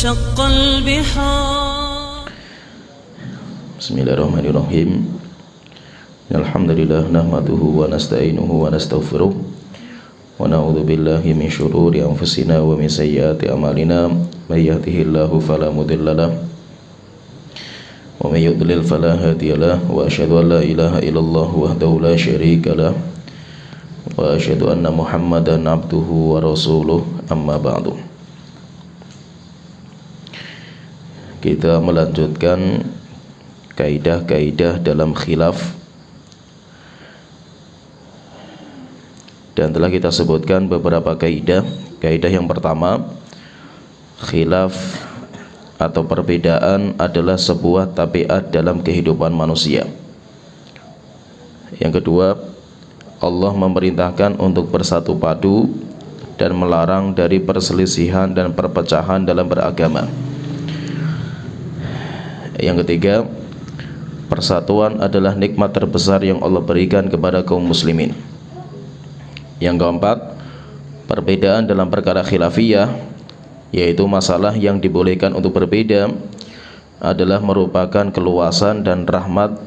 وانشق البحار. بسم الله الرحمن الرحيم. الحمد لله نحمده ونستعينه ونستغفره ونعوذ بالله من شرور أنفسنا ومن سيئات أعمالنا من يهده الله فلا مضل له ومن يضلل فلا هادي له وأشهد أن لا إله إلا الله وحده لا شريك له وأشهد أن محمدا عبده ورسوله أما بعد. Kita melanjutkan kaidah-kaidah dalam khilaf, dan telah kita sebutkan beberapa kaidah. Kaidah yang pertama, khilaf atau perbedaan adalah sebuah tabiat dalam kehidupan manusia. Yang kedua, Allah memerintahkan untuk bersatu padu dan melarang dari perselisihan dan perpecahan dalam beragama. Yang ketiga, persatuan adalah nikmat terbesar yang Allah berikan kepada kaum muslimin. Yang keempat, perbedaan dalam perkara khilafiyah, yaitu masalah yang dibolehkan untuk berbeda, adalah merupakan keluasan dan rahmat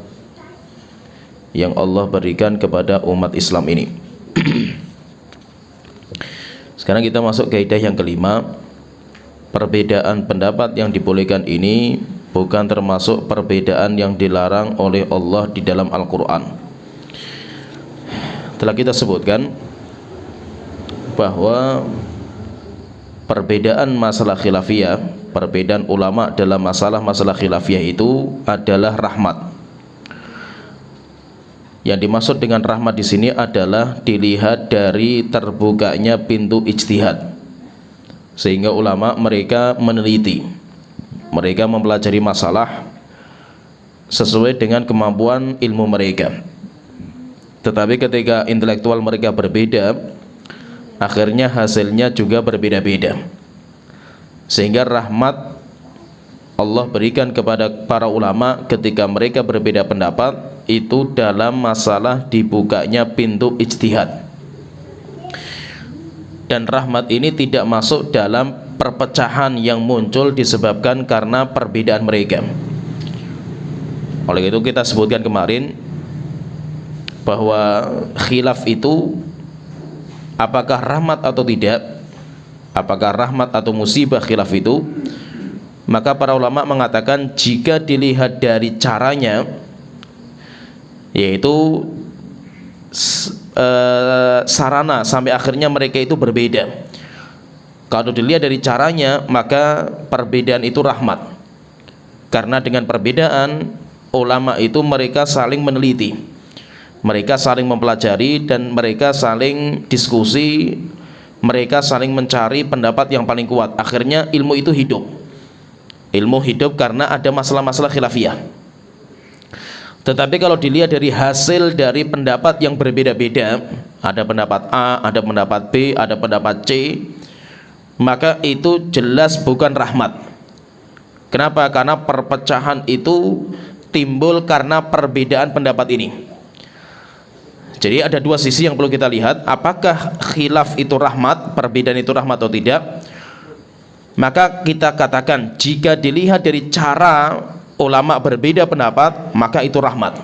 yang Allah berikan kepada umat Islam ini. Sekarang kita masuk kaidah yang kelima. Perbedaan pendapat yang dibolehkan ini bukan termasuk perbedaan yang dilarang oleh Allah di dalam Al-Quran. Telah kita sebutkan bahwa perbedaan masalah khilafiyah, perbedaan ulama dalam masalah-masalah khilafiyah itu adalah rahmat. Yang dimaksud dengan rahmat di sini adalah dilihat dari terbukanya pintu ijtihad, sehingga ulama mereka meneliti, mereka mempelajari masalah sesuai dengan kemampuan ilmu mereka. Tetapi ketika intelektual mereka berbeda, akhirnya hasilnya juga berbeda-beda, sehingga rahmat Allah berikan kepada para ulama ketika mereka berbeda pendapat itu dalam masalah dibukanya pintu ijtihad. Dan rahmat ini tidak masuk dalam perpecahan yang muncul disebabkan karena perbedaan mereka. Oleh itu kita sebutkan kemarin bahwa khilaf itu apakah rahmat atau tidak, apakah rahmat atau musibah khilaf itu, maka para ulama mengatakan jika dilihat dari caranya, yaitu sarana sampai akhirnya mereka itu berbeda. Kalau dilihat dari caranya, maka perbedaan itu rahmat, karena dengan perbedaan ulama itu mereka saling meneliti, mereka saling mempelajari, dan mereka saling diskusi, mereka saling mencari pendapat yang paling kuat. Akhirnya ilmu itu hidup. Ilmu hidup karena ada masalah-masalah khilafiyah. Tetapi kalau dilihat dari hasil dari pendapat yang berbeda-beda, ada pendapat A, ada pendapat B, ada pendapat C, maka itu jelas bukan rahmat. Kenapa? Karena perpecahan itu timbul karena perbedaan pendapat ini. Jadi ada dua sisi yang perlu kita lihat. Apakah khilaf itu rahmat, perbedaan itu rahmat atau tidak? Maka kita katakan jika dilihat dari cara ulama berbeda pendapat, maka itu rahmat.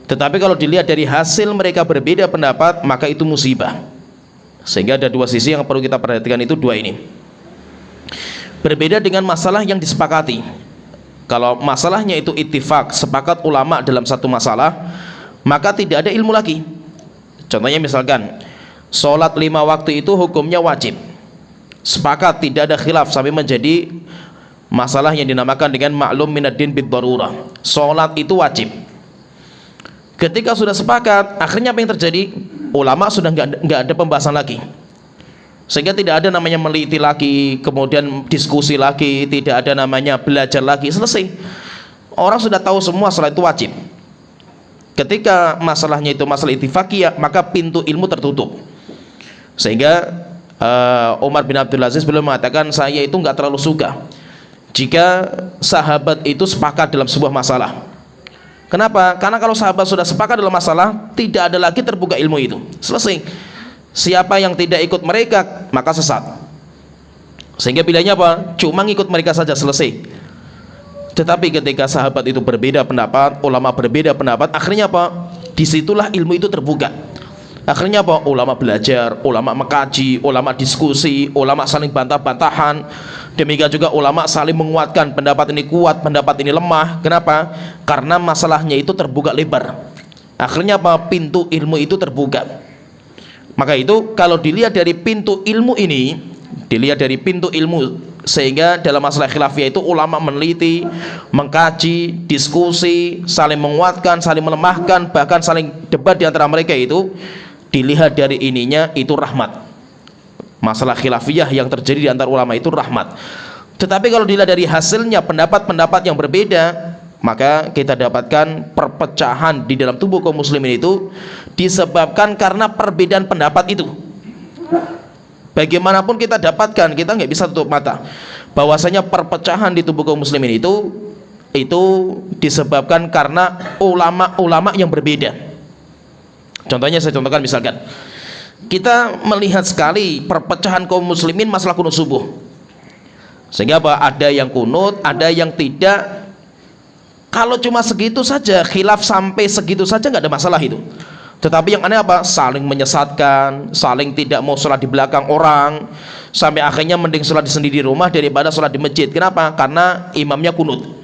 Tetapi kalau dilihat dari hasil mereka berbeda pendapat, maka itu musibah. Sehingga ada dua sisi yang perlu kita perhatikan, itu dua ini. Berbeda dengan masalah yang disepakati. Kalau masalahnya itu ittifaq, sepakat ulama dalam satu masalah, maka tidak ada ilmu lagi. Contohnya misalkan sholat 5 waktu itu hukumnya wajib, sepakat, tidak ada khilaf sampai menjadi masalah yang dinamakan dengan maklum minaddin bid darurah. Sholat itu wajib. Ketika sudah sepakat, akhirnya apa yang terjadi? Ulama sudah nggak ada pembahasan lagi, sehingga tidak ada namanya meliti lagi, kemudian diskusi lagi, tidak ada namanya belajar lagi. Selesai. Orang sudah tahu semua sholat itu wajib. Ketika masalahnya itu masalah ittifaqiyah, maka pintu ilmu tertutup. Sehingga Umar bin Abdul Aziz beliau mengatakan, saya itu nggak terlalu suka jika sahabat itu sepakat dalam sebuah masalah. Kenapa? Karena kalau sahabat sudah sepakat dalam masalah, tidak ada lagi terbuka ilmu itu. Selesai. Siapa yang tidak ikut mereka, maka sesat. Sehingga pilihannya apa? Cuma ngikut mereka saja, selesai. Tetapi ketika sahabat itu berbeda pendapat, ulama berbeda pendapat, akhirnya apa? Disitulah ilmu itu terbuka. Akhirnya apa? Ulama belajar, ulama mengkaji, ulama diskusi, ulama saling bantah-bantahan. Demikian juga ulama saling menguatkan, pendapat ini kuat, pendapat ini lemah. Kenapa? Karena masalahnya itu terbuka lebar. Akhirnya apa? Pintu ilmu itu terbuka. Maka itu kalau dilihat dari pintu ilmu ini, dilihat dari pintu ilmu, sehingga dalam masalah khilafiyah itu ulama meneliti, mengkaji, diskusi, saling menguatkan, saling melemahkan, bahkan saling debat di antara mereka itu, dilihat dari ininya itu rahmat. Masalah khilafiyah yang terjadi di antara ulama itu rahmat. Tetapi kalau dilihat dari hasilnya pendapat-pendapat yang berbeda, maka kita dapatkan perpecahan di dalam tubuh kaum muslimin itu disebabkan karena perbedaan pendapat itu. Bagaimanapun kita dapatkan, kita nggak bisa tutup mata bahwasanya perpecahan di tubuh kaum muslimin itu disebabkan karena ulama-ulama yang berbeda. Contohnya saya contohkan, misalkan kita melihat sekali perpecahan kaum muslimin masalah kunut subuh, sehingga apa? Ada yang kunut, ada yang tidak. Kalau cuma segitu saja, khilaf sampai segitu saja nggak ada masalah itu. Tetapi yang aneh apa? Saling menyesatkan, saling tidak mau sholat di belakang orang, sampai akhirnya mending sholat sendiri di rumah daripada sholat di masjid. Kenapa? Karena imamnya kunut.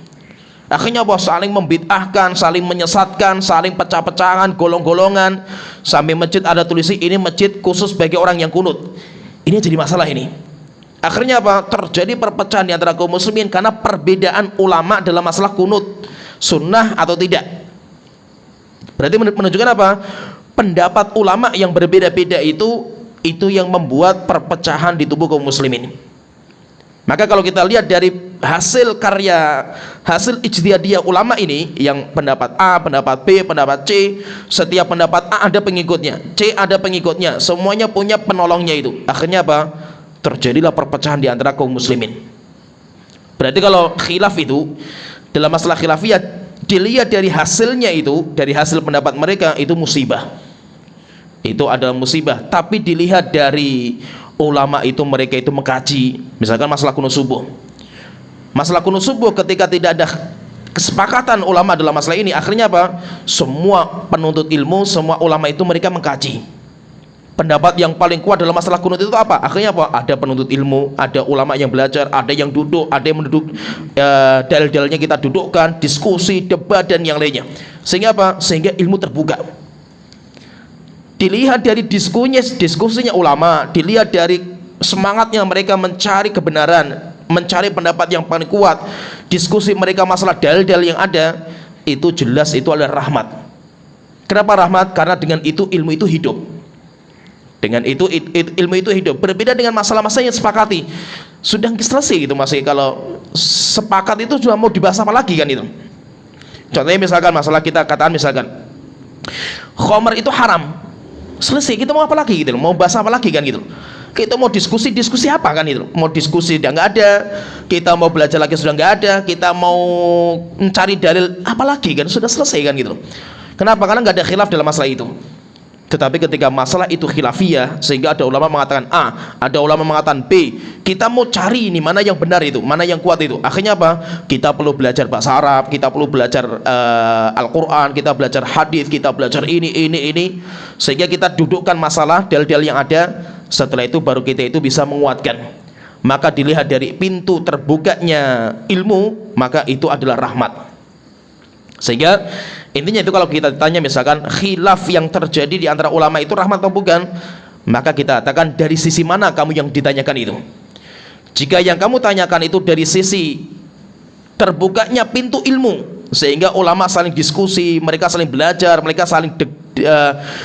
Akhirnya apa? Saling membid'ahkan, saling menyesatkan, saling pecah-pecahan, golong-golongan. Sampai masjid ada tulisan ini masjid khusus bagi orang yang kunut. Ini jadi masalah ini. Akhirnya apa? Terjadi perpecahan di antara kaum muslimin karena perbedaan ulama dalam masalah kunut, sunnah atau tidak. Berarti menunjukkan apa? Pendapat ulama yang berbeda-beda itu yang membuat perpecahan di tubuh kaum muslimin. Maka kalau kita lihat dari hasil karya, hasil ijtihadiyah ulama ini, yang pendapat A, pendapat B, pendapat C, setiap pendapat A ada pengikutnya, C ada pengikutnya, semuanya punya penolongnya itu. Akhirnya apa? Terjadilah perpecahan di antara kaum muslimin. Berarti kalau khilaf itu, dalam masalah khilafiyah, dilihat dari hasilnya itu, dari hasil pendapat mereka itu musibah. Itu adalah musibah. Tapi dilihat dari ulama itu, mereka itu mengkaji, misalkan masalah kunut subuh. Masalah kunut subuh ketika tidak ada kesepakatan ulama dalam masalah ini, akhirnya apa? Semua penuntut ilmu, semua ulama itu mereka mengkaji. Pendapat yang paling kuat dalam masalah kunut itu apa? Akhirnya apa? Ada penuntut ilmu, ada ulama yang belajar, ada yang duduk, ada yang menduduk, dalil-dalilnya kita dudukkan, diskusi, debat dan yang lainnya. Sehingga apa? Sehingga ilmu terbuka. Dilihat dari diskusinya ulama, dilihat dari semangatnya mereka mencari kebenaran, mencari pendapat yang paling kuat, diskusi mereka masalah dalil-dalil yang ada, itu jelas itu adalah rahmat. Kenapa rahmat? Karena dengan itu ilmu itu hidup. Dengan itu ilmu itu hidup. Berbeda dengan masalah-masalah yang sepakati, sudah selesai gitu. Masih kalau sepakat itu sudah mau dibahas apa lagi kan itu. Contohnya misalkan masalah kita katakan misalkan khamr itu haram, selesai, kita mau apa lagi gitu, mau bahas apa lagi kan gitu. Kita mau diskusi apa kan itu, mau diskusi udah nggak ada, kita mau belajar lagi sudah nggak ada, kita mau mencari dalil apa lagi kan, sudah selesai kan gitu. Kenapa? Karena nggak ada khilaf dalam masalah itu. Tetapi ketika masalah itu khilafiyah, sehingga ada ulama mengatakan A, ada ulama mengatakan B, kita mau cari ini mana yang benar itu, mana yang kuat itu. Akhirnya apa? Kita perlu belajar bahasa Arab, kita perlu belajar Al-Quran, kita belajar hadis, kita belajar ini, sehingga kita dudukkan masalah dalil-dalil yang ada. Setelah itu baru kita itu bisa menguatkan. Maka dilihat dari pintu terbukanya ilmu, maka itu adalah rahmat. Sehingga intinya itu kalau kita ditanya misalkan khilaf yang terjadi di antara ulama itu rahmat atau bukan, maka kita katakan dari sisi mana kamu yang ditanyakan itu. Jika yang kamu tanyakan itu dari sisi terbukanya pintu ilmu, sehingga ulama saling diskusi, mereka saling belajar, mereka saling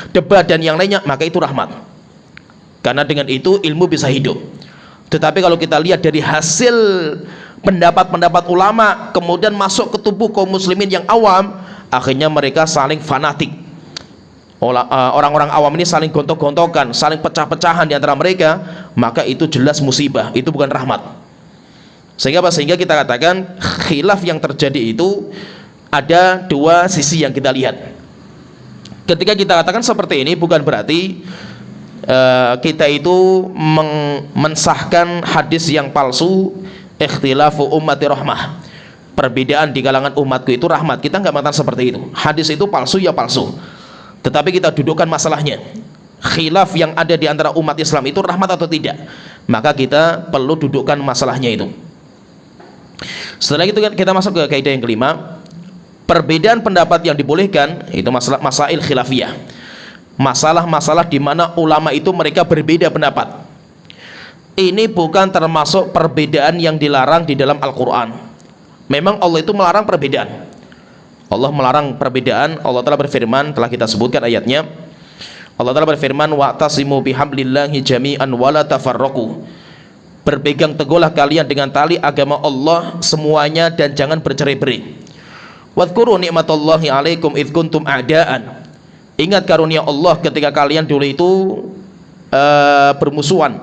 debat dan yang lainnya, maka itu rahmat. Karena dengan itu ilmu bisa hidup. Tetapi kalau kita lihat dari hasil pendapat-pendapat ulama kemudian masuk ke tubuh kaum muslimin yang awam, akhirnya mereka saling fanatik. Orang-orang awam ini saling gontok-gontokan, saling pecah-pecahan di antara mereka, maka itu jelas musibah, itu bukan rahmat. Sehingga apa? Sehingga kita katakan khilaf yang terjadi itu ada dua sisi yang kita lihat. Ketika kita katakan seperti ini, bukan berarti kita itu mensahkan hadis yang palsu, ikhtilafu ummati rahmah, perbedaan di kalangan umatku itu rahmat. Kita nggak mengatakan seperti itu. Hadis itu palsu ya palsu, tetapi kita dudukkan masalahnya, khilaf yang ada di antara umat Islam itu rahmat atau tidak, maka kita perlu dudukkan masalahnya itu. Setelah itu kita masuk ke kaidah yang kelima. Perbedaan pendapat yang dibolehkan itu masail khilafiyah, masalah-masalah di mana ulama itu mereka berbeda pendapat. Ini bukan termasuk perbedaan yang dilarang di dalam Al-Quran. Memang Allah itu melarang perbedaan. Allah melarang perbedaan. Allah telah berfirman, telah kita sebutkan ayatnya. Allah telah berfirman, wa'tasimu bihablillahi jami'an wala tafarraqu. Berpegang teguhlah kalian dengan tali agama Allah semuanya dan jangan bercerai-berai. Wadhkuru ni'matallahi alaikum idh kuntum a'daan. Ingat karunia Allah ketika kalian dulu itu bermusuhan.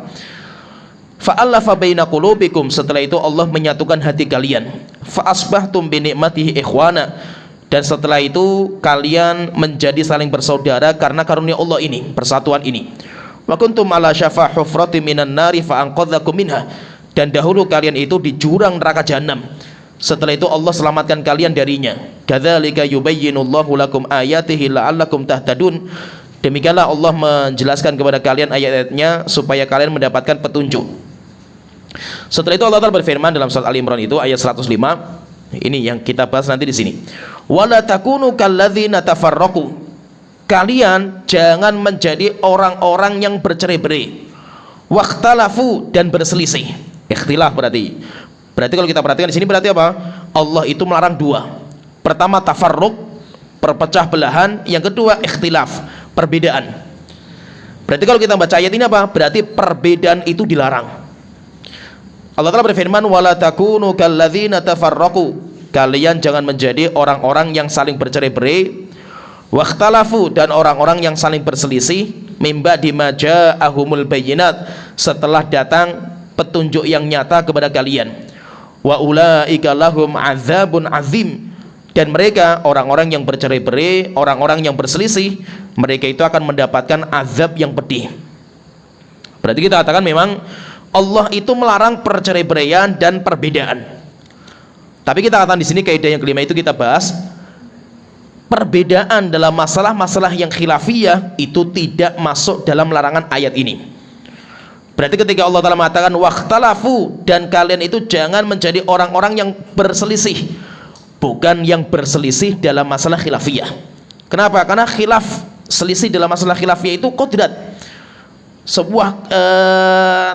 Fa'allafa baina qulubikum, setelah itu Allah menyatukan hati kalian. Fa'asbahtum bi ni'matihi ikhwana, dan setelah itu kalian menjadi saling bersaudara karena karunia Allah ini, persatuan ini. Wa kuntum ala syafa hufratin minan nari fa anqadzakum minha, dan dahulu kalian itu di jurang neraka jahanam, setelah itu Allah selamatkan kalian darinya. Kadzalika yubayyinullahu lakum ayatihi la'allakum tahtadun. Demikianlah Allah menjelaskan kepada kalian ayat-ayatnya supaya kalian mendapatkan petunjuk. Setelah itu Allah Ta'ala berfirman dalam surat Al-Imran itu ayat 105. Ini yang kita bahas nanti di sini. Wala takunu kalladzina tafarraqu. Kalian jangan menjadi orang-orang yang bercerai-berai. Waqtalafu, dan berselisih. Ikhtilaf berarti kalau kita perhatikan di sini berarti apa? Allah itu melarang dua. Pertama tafarruq, perpecah belahan. Yang kedua ikhtilaf, perbedaan. Berarti kalau kita baca ayat ini apa? Berarti perbedaan itu dilarang. Allah Ta'ala berfirman, wala takunu kalladzina tafarraqu. Kalian jangan menjadi orang-orang yang saling bercerai-berai. Wakhtalafu, dan orang-orang yang saling berselisih. Mimba dimaja ahumul bayyinat, setelah datang petunjuk yang nyata kepada kalian. Wa ulaika lahum azabun azim, dan mereka orang-orang yang bercerai-berai, orang-orang yang berselisih, mereka itu akan mendapatkan azab yang pedih. Berarti kita katakan memang Allah itu melarang perceraian dan perbedaan. Tapi kita katakan di sini kaidah yang kelima itu kita bahas perbedaan dalam masalah-masalah yang khilafiyah itu tidak masuk dalam larangan ayat ini. Berarti ketika Allah Ta'ala mengatakan wakhtalafu, dan kalian itu jangan menjadi orang-orang yang berselisih, bukan yang berselisih dalam masalah khilafiyah. Kenapa? Karena khilaf, selisih dalam masalah khilafiyah itu qadrat, sebuah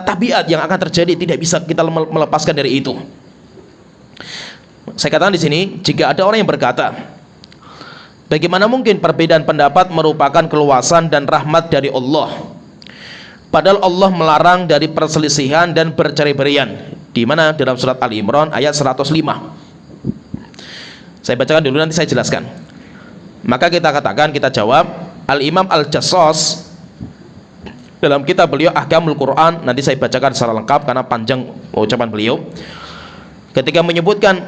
tabiat yang akan terjadi, tidak bisa kita melepaskan dari itu. Saya katakan di sini, jika ada orang yang berkata, bagaimana mungkin perbedaan pendapat merupakan keluasan dan rahmat dari Allah, padahal Allah melarang dari perselisihan dan bercerai-beraian. Di mana? Dalam surat Al-Imran ayat 105. Saya bacakan dulu, nanti saya jelaskan. Maka kita katakan, kita jawab, Al-Imam Al-Jassas dalam kitab beliau Ahkamul Quran, nanti saya bacakan secara lengkap karena panjang ucapan beliau. Ketika menyebutkan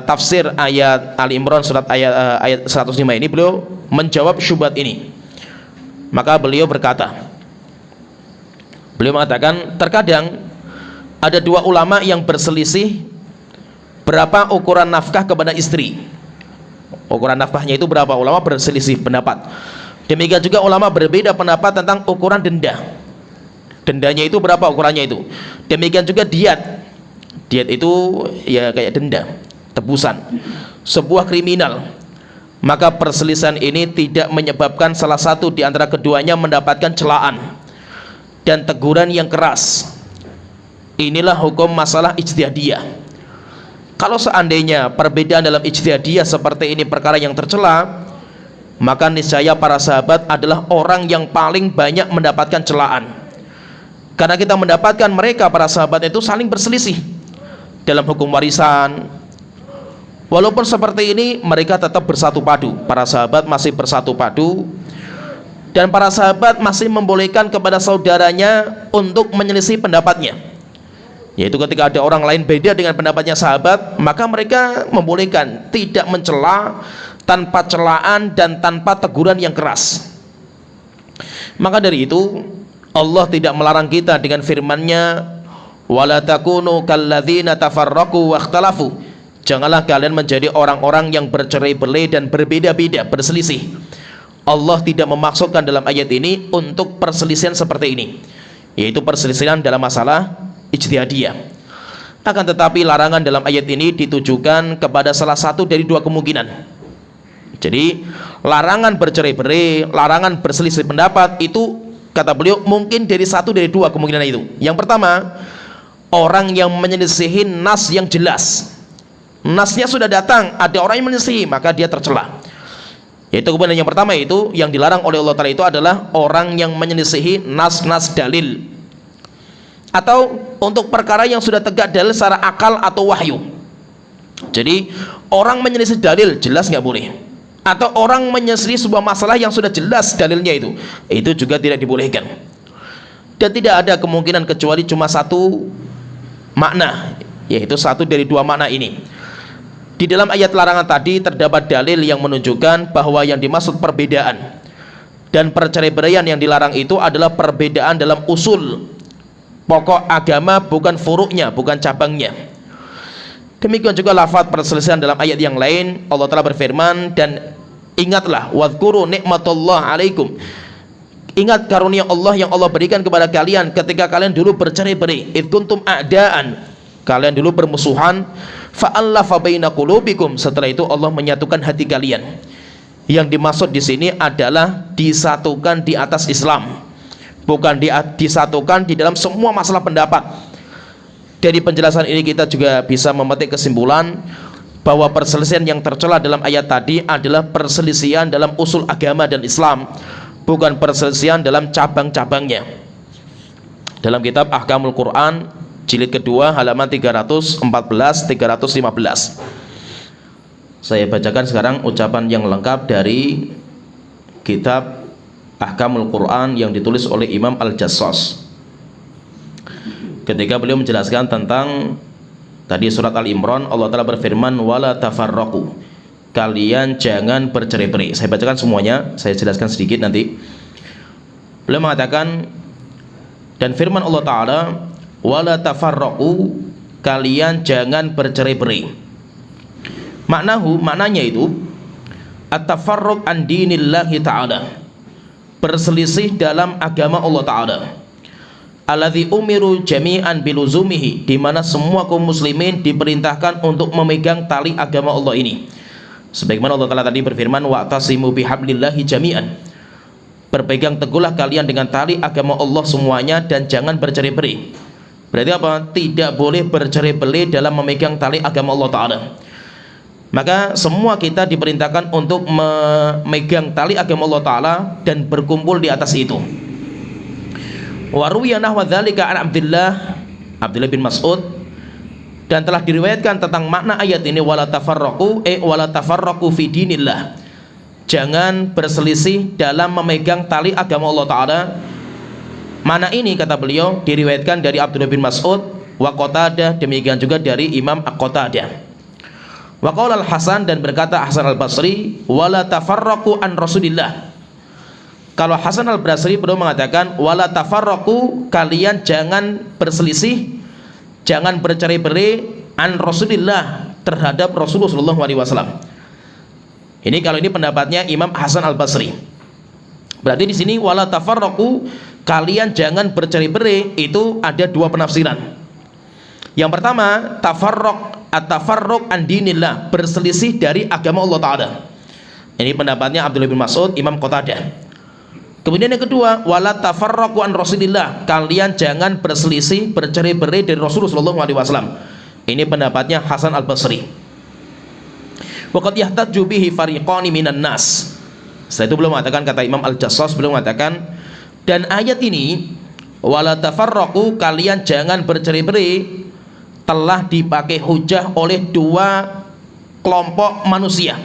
tafsir ayat Al-Imran surat ayat 105 ini, beliau menjawab syubhat ini. Maka beliau berkata, beliau mengatakan, terkadang ada dua ulama yang berselisih berapa ukuran nafkah kepada istri. Ukuran nafkahnya itu berapa, ulama berselisih pendapat. Demikian juga ulama berbeda pendapat tentang ukuran denda. Dendanya itu berapa ukurannya itu. Demikian juga diat. Diat itu ya kayak denda, tebusan sebuah kriminal. Maka perselisihan ini tidak menyebabkan salah satu di antara keduanya mendapatkan celaan dan teguran yang keras. Inilah hukum masalah ijtihadiyah. Kalau seandainya perbedaan dalam ijtihadiyah seperti ini perkara yang tercela, maka niscaya para sahabat adalah orang yang paling banyak mendapatkan celaan. Karena kita mendapatkan mereka para sahabat itu saling berselisih dalam hukum warisan. Walaupun seperti ini, mereka tetap bersatu padu. Para sahabat masih bersatu padu, dan para sahabat masih membolehkan kepada saudaranya untuk menyelisih pendapatnya. Yaitu ketika ada orang lain beda dengan pendapatnya sahabat, maka mereka membolehkan, tidak mencela, tanpa celaan dan tanpa teguran yang keras. Maka dari itu Allah tidak melarang kita dengan firman-Nya, wala takunu kalladzina tafarraqu wakhtalafu. Janganlah kalian menjadi orang-orang yang bercerai-berai dan berbeda-beda, berselisih. Allah tidak memaksudkan dalam ayat ini untuk perselisihan seperti ini, yaitu perselisihan dalam masalah ijtihadiyah. Akan tetapi larangan dalam ayat ini ditujukan kepada salah satu dari dua kemungkinan. Jadi larangan bercerai-berai, larangan berselisih pendapat itu kata beliau mungkin dari satu dari dua kemungkinan itu. Yang pertama, orang yang menyelisihi nas yang jelas, nasnya sudah datang, ada orang yang menyelisihi, maka dia tercela. Yaitu kemudian yang pertama itu yang dilarang oleh Allah Ta'ala itu adalah orang yang menyelisihi nas-nas dalil, atau untuk perkara yang sudah tegak dalil secara akal atau wahyu. Jadi orang menyelisih dalil jelas nggak boleh, atau orang menyelisih sebuah masalah yang sudah jelas dalilnya itu juga tidak dibolehkan. Dan tidak ada kemungkinan kecuali cuma satu makna, yaitu satu dari dua makna ini. Di dalam ayat larangan tadi terdapat dalil yang menunjukkan bahwa yang dimaksud perbedaan dan perceraian yang dilarang itu adalah perbedaan dalam usul pokok agama, bukan furuknya, bukan cabangnya. Demikian juga lafaz perselisihan dalam ayat yang lain. Allah telah berfirman, dan ingatlah, wadhkuru nikmatullah alaikum, ingat karunia Allah yang Allah berikan kepada kalian ketika kalian dulu bercerai-berai, id kuntum a'daan, kalian dulu bermusuhan, fa'allafa baina qulubikum, setelah itu Allah menyatukan hati kalian. Yang dimaksud di sini adalah disatukan di atas Islam, bukan disatukan di dalam semua masalah pendapat. Dari penjelasan ini kita juga bisa memetik kesimpulan bahwa perselisihan yang tercela dalam ayat tadi adalah perselisihan dalam usul agama dan Islam, bukan perselisihan dalam cabang-cabangnya. Dalam kitab Ahkamul Quran jilid kedua halaman 314-315, saya bacakan sekarang ucapan yang lengkap dari kitab Ahkamul Quran yang ditulis oleh Imam Al-Jassas ketika beliau menjelaskan tentang tadi surat Al-Imran. Allah Ta'ala berfirman, wala tafarraqu, kalian jangan bercerai-berai. Saya bacakan semuanya, saya jelaskan sedikit nanti. Beliau mengatakan, dan firman Allah Ta'ala, wala tafarraqu, kalian jangan bercerai-berai. Maknanya itu at-tafarruq an dinillahi ta'ala, berselisih dalam agama Allah Ta'ala, alladzi umiru jami'an biluzumihi, di mana semua kaum muslimin diperintahkan untuk memegang tali agama Allah ini. Sebagaimana Allah Ta'ala tadi berfirman, wa'tasimu bihablillahi jami'an, berpegang teguhlah kalian dengan tali agama Allah semuanya dan jangan bercerai-berai. Berarti apa? Tidak boleh bercerai-berai dalam memegang tali agama Allah Ta'ala. Maka semua kita diperintahkan untuk memegang tali agama Allah Ta'ala dan berkumpul di atas itu. Wa ruwiya nahwa dzalika an Abdullah bin Mas'ud, dan telah diriwayatkan tentang makna ayat ini, wala tafarraqu fi dinillah, jangan berselisih dalam memegang tali agama Allah Ta'ala. Mana ini kata beliau diriwayatkan dari Abdullah bin Mas'ud wa Qatadah, demikian juga dari Imam Qatadah. Wa qala Al-Hasan, dan berkata Hasan Al-Basri, wala tafarraqu an Rasulillah. Kalau Hasan Al-Basri beliau mengatakan wala tafarraqu, kalian jangan berselisih, jangan bercerai-berai an Rasulillah, terhadap Rasulullah SAW. Ini kalau ini pendapatnya Imam Hasan Al-Basri. Berarti di sini wala tafarraqu, kalian jangan bercerai-berai, itu ada dua penafsiran. Yang pertama, at-tafarruq an dinillah, berselisih dari agama Allah Ta'ala. Ini pendapatnya Abdullah bin Mas'ud, Imam Qatadah. Kemudian yang kedua, wala tafarraqu an Rasulillah, kalian jangan berselisih, bercerai-berai dari Rasulullah SAW. Ini pendapatnya Hasan Al-Basri. Wa qad yahtaju bihi fariqani minan nas. Setelah itu belum mengatakan, kata Imam Al-Jassas belum mengatakan, dan ayat ini wala tafarraqu, kalian jangan bercerai-berai, telah dipakai hujah oleh dua kelompok manusia.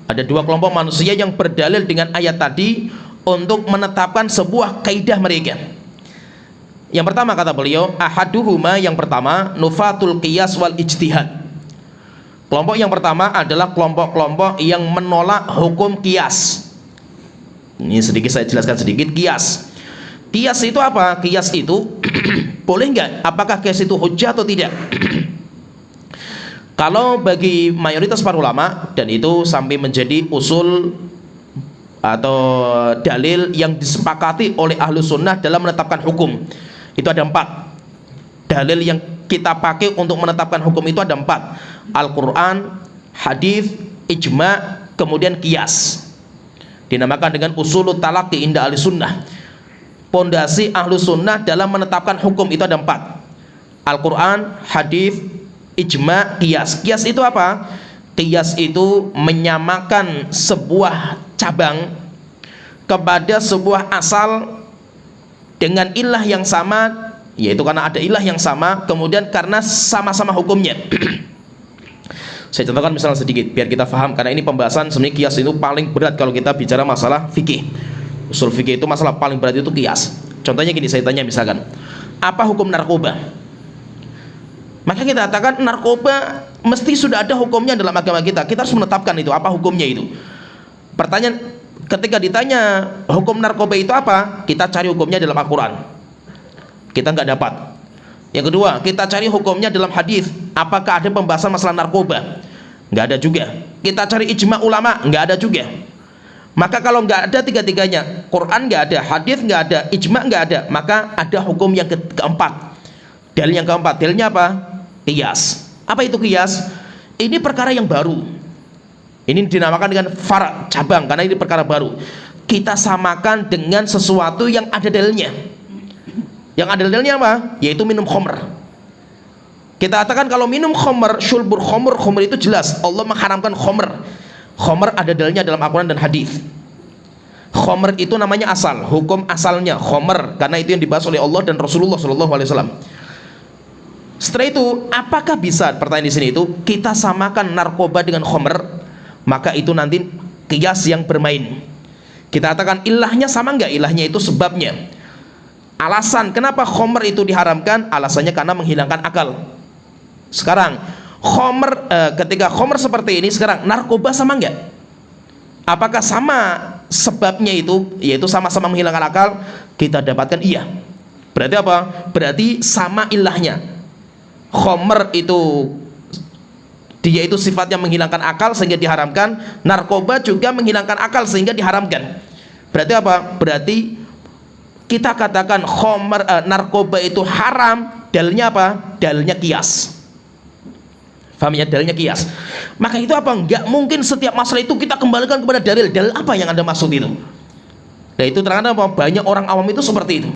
Ada dua kelompok manusia yang berdalil dengan ayat tadi untuk menetapkan sebuah kaidah mereka. Yang pertama kata beliau, ahaduhuma, yang pertama, nufatul qiyas wal ijtihad. Kelompok yang pertama adalah kelompok-kelompok yang menolak hukum qiyas. Ini sedikit saya jelaskan sedikit. Qiyas Qiyas itu apa? Qiyas itu boleh nggak? Apakah qiyas itu hujjah atau tidak? Kalau bagi mayoritas para ulama, dan itu sampai menjadi usul atau dalil yang disepakati oleh ahlu sunnah dalam menetapkan hukum, itu ada 4. Dalil yang kita pakai untuk menetapkan hukum itu ada 4: Al-Quran, hadis, ijma, kemudian qiyas. Dinamakan dengan usulut talaqi inda ahli sunnah. Pondasi ahlu sunnah dalam menetapkan hukum itu ada 4: Al-Quran, hadis, ijma, qiyas. Qiyas itu apa? Qiyas itu menyamakan sebuah cabang kepada sebuah asal dengan ilah yang sama, yaitu karena ada ilah yang sama, kemudian karena sama-sama hukumnya. Saya contohkan misalnya sedikit biar kita paham, karena ini pembahasan sebenarnya qiyas itu paling berat kalau kita bicara masalah fikih. Usul fikih itu masalah paling berat itu qiyas. Contohnya gini, saya tanya misalkan, apa hukum narkoba? Maka kita katakan narkoba mesti sudah ada hukumnya dalam agama kita. Kita harus menetapkan itu, apa hukumnya itu. Pertanyaan, ketika ditanya hukum narkoba itu apa, kita cari hukumnya dalam Al-Quran, kita nggak dapat. Yang kedua, kita cari hukumnya dalam hadis, apakah ada pembahasan masalah narkoba? Nggak ada juga. Kita cari ijma ulama, nggak ada juga. Maka kalau nggak ada tiga-tiganya, Quran nggak ada, hadis nggak ada, ijma nggak ada, maka ada hukum yang keempat. Dalil yang keempat, dalilnya apa? Qiyas. Apa itu qiyas? Ini perkara yang baru. Ini dinamakan dengan far', cabang, karena ini perkara baru. Kita samakan dengan sesuatu yang ada dalilnya. Yang ada dalilnya apa? Yaitu minum khamr. Kita katakan kalau minum khamr, syulbur khamr, khamr itu jelas Allah mengharamkan khamr. Khamr ada dalilnya dalam Al-Quran dan hadis. Khamr itu namanya asal, hukum asalnya khamr, karena itu yang dibahas oleh Allah dan Rasulullah SAW. Setelah itu, apakah bisa, pertanyaan di sini itu, kita samakan narkoba dengan khamr? Maka itu nanti qiyas yang bermain. Kita katakan ilahnya sama enggak? Ilahnya itu sebabnya. Alasan kenapa khamr itu diharamkan? Alasannya karena menghilangkan akal. Sekarang khamr, ketika khamr seperti ini, sekarang narkoba sama enggak? Apakah sama sebabnya itu, yaitu sama-sama menghilangkan akal? Kita dapatkan iya. Berarti apa? Berarti sama ilahnya. Khamr itu dia itu sifatnya menghilangkan akal sehingga diharamkan. Narkoba juga menghilangkan akal sehingga diharamkan. Berarti apa? Berarti kita katakan khamr, narkoba itu haram. Dalilnya apa? Dalilnya qiyas. Paham ya? Dalilnya qiyas. Maka itu apa? Enggak mungkin setiap masalah itu kita kembalikan kepada dalil. Dalil apa yang Anda maksud itu? Nah itu terkadang apa? Banyak orang awam itu seperti itu.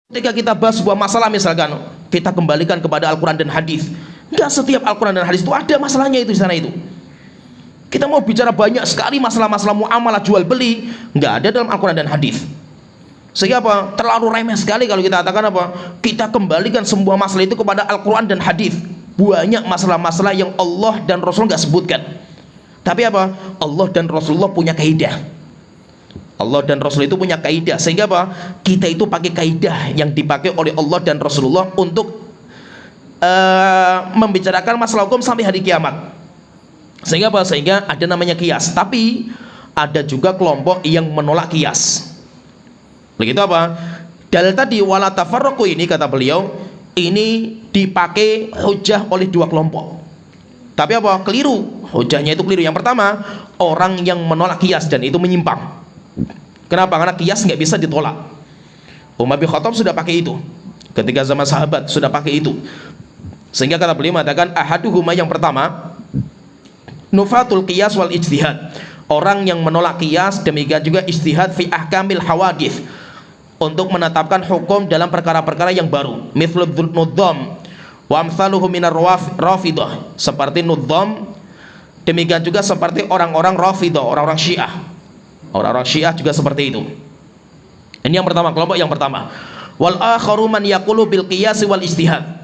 Ketika kita bahas sebuah masalah misalkan, kita kembalikan kepada Al-Quran dan hadis. Enggak setiap Al-Quran dan hadis itu ada masalahnya itu di sana itu. Kita mau bicara banyak sekali masalah-masalah muamalah jual beli, enggak ada dalam Al-Quran dan hadis. Sehingga apa? Terlalu remeh sekali kalau kita katakan apa? Kita kembalikan semua masalah itu kepada Al-Quran dan hadis. Banyak masalah-masalah yang Allah dan Rasul nggak sebutkan. Tapi apa? Allah dan Rasulullah punya kaidah. Allah dan Rasul itu punya kaidah, sehingga apa? Kita itu pakai kaidah yang dipakai oleh Allah dan Rasulullah untuk membicarakan masalah hukum sampai hari kiamat. Sehingga apa? Sehingga ada namanya qiyas. Tapi ada juga kelompok yang menolak qiyas. Begitu apa? Dalil tadi wala tafarraqu ini kata beliau, ini dipakai hujah oleh dua kelompok. Tapi apa? Keliru. Hujahnya itu keliru. Yang pertama, orang yang menolak qiyas dan itu menyimpang. Kenapa? Karena qiyas nggak bisa ditolak. Umar bin Khattab sudah pakai itu. Ketika zaman sahabat sudah pakai itu. Sehingga kata beliau mengatakan ahaduhuma, yang pertama, nufatul qiyas wal ijtihad. Orang yang menolak qiyas, demikian juga ijtihad fi ahkamil hawadits, untuk menetapkan hukum dalam perkara-perkara yang baru. Mithlul nudzam wa amsaluhu minar rafidah, seperti nudzam, demikian juga seperti orang-orang rafidah, orang-orang Syiah. Orang-orang Syiah juga seperti itu. Ini yang pertama, kelompok yang pertama. Wal akharu man yaqulu bil qiyas wal ijtihad.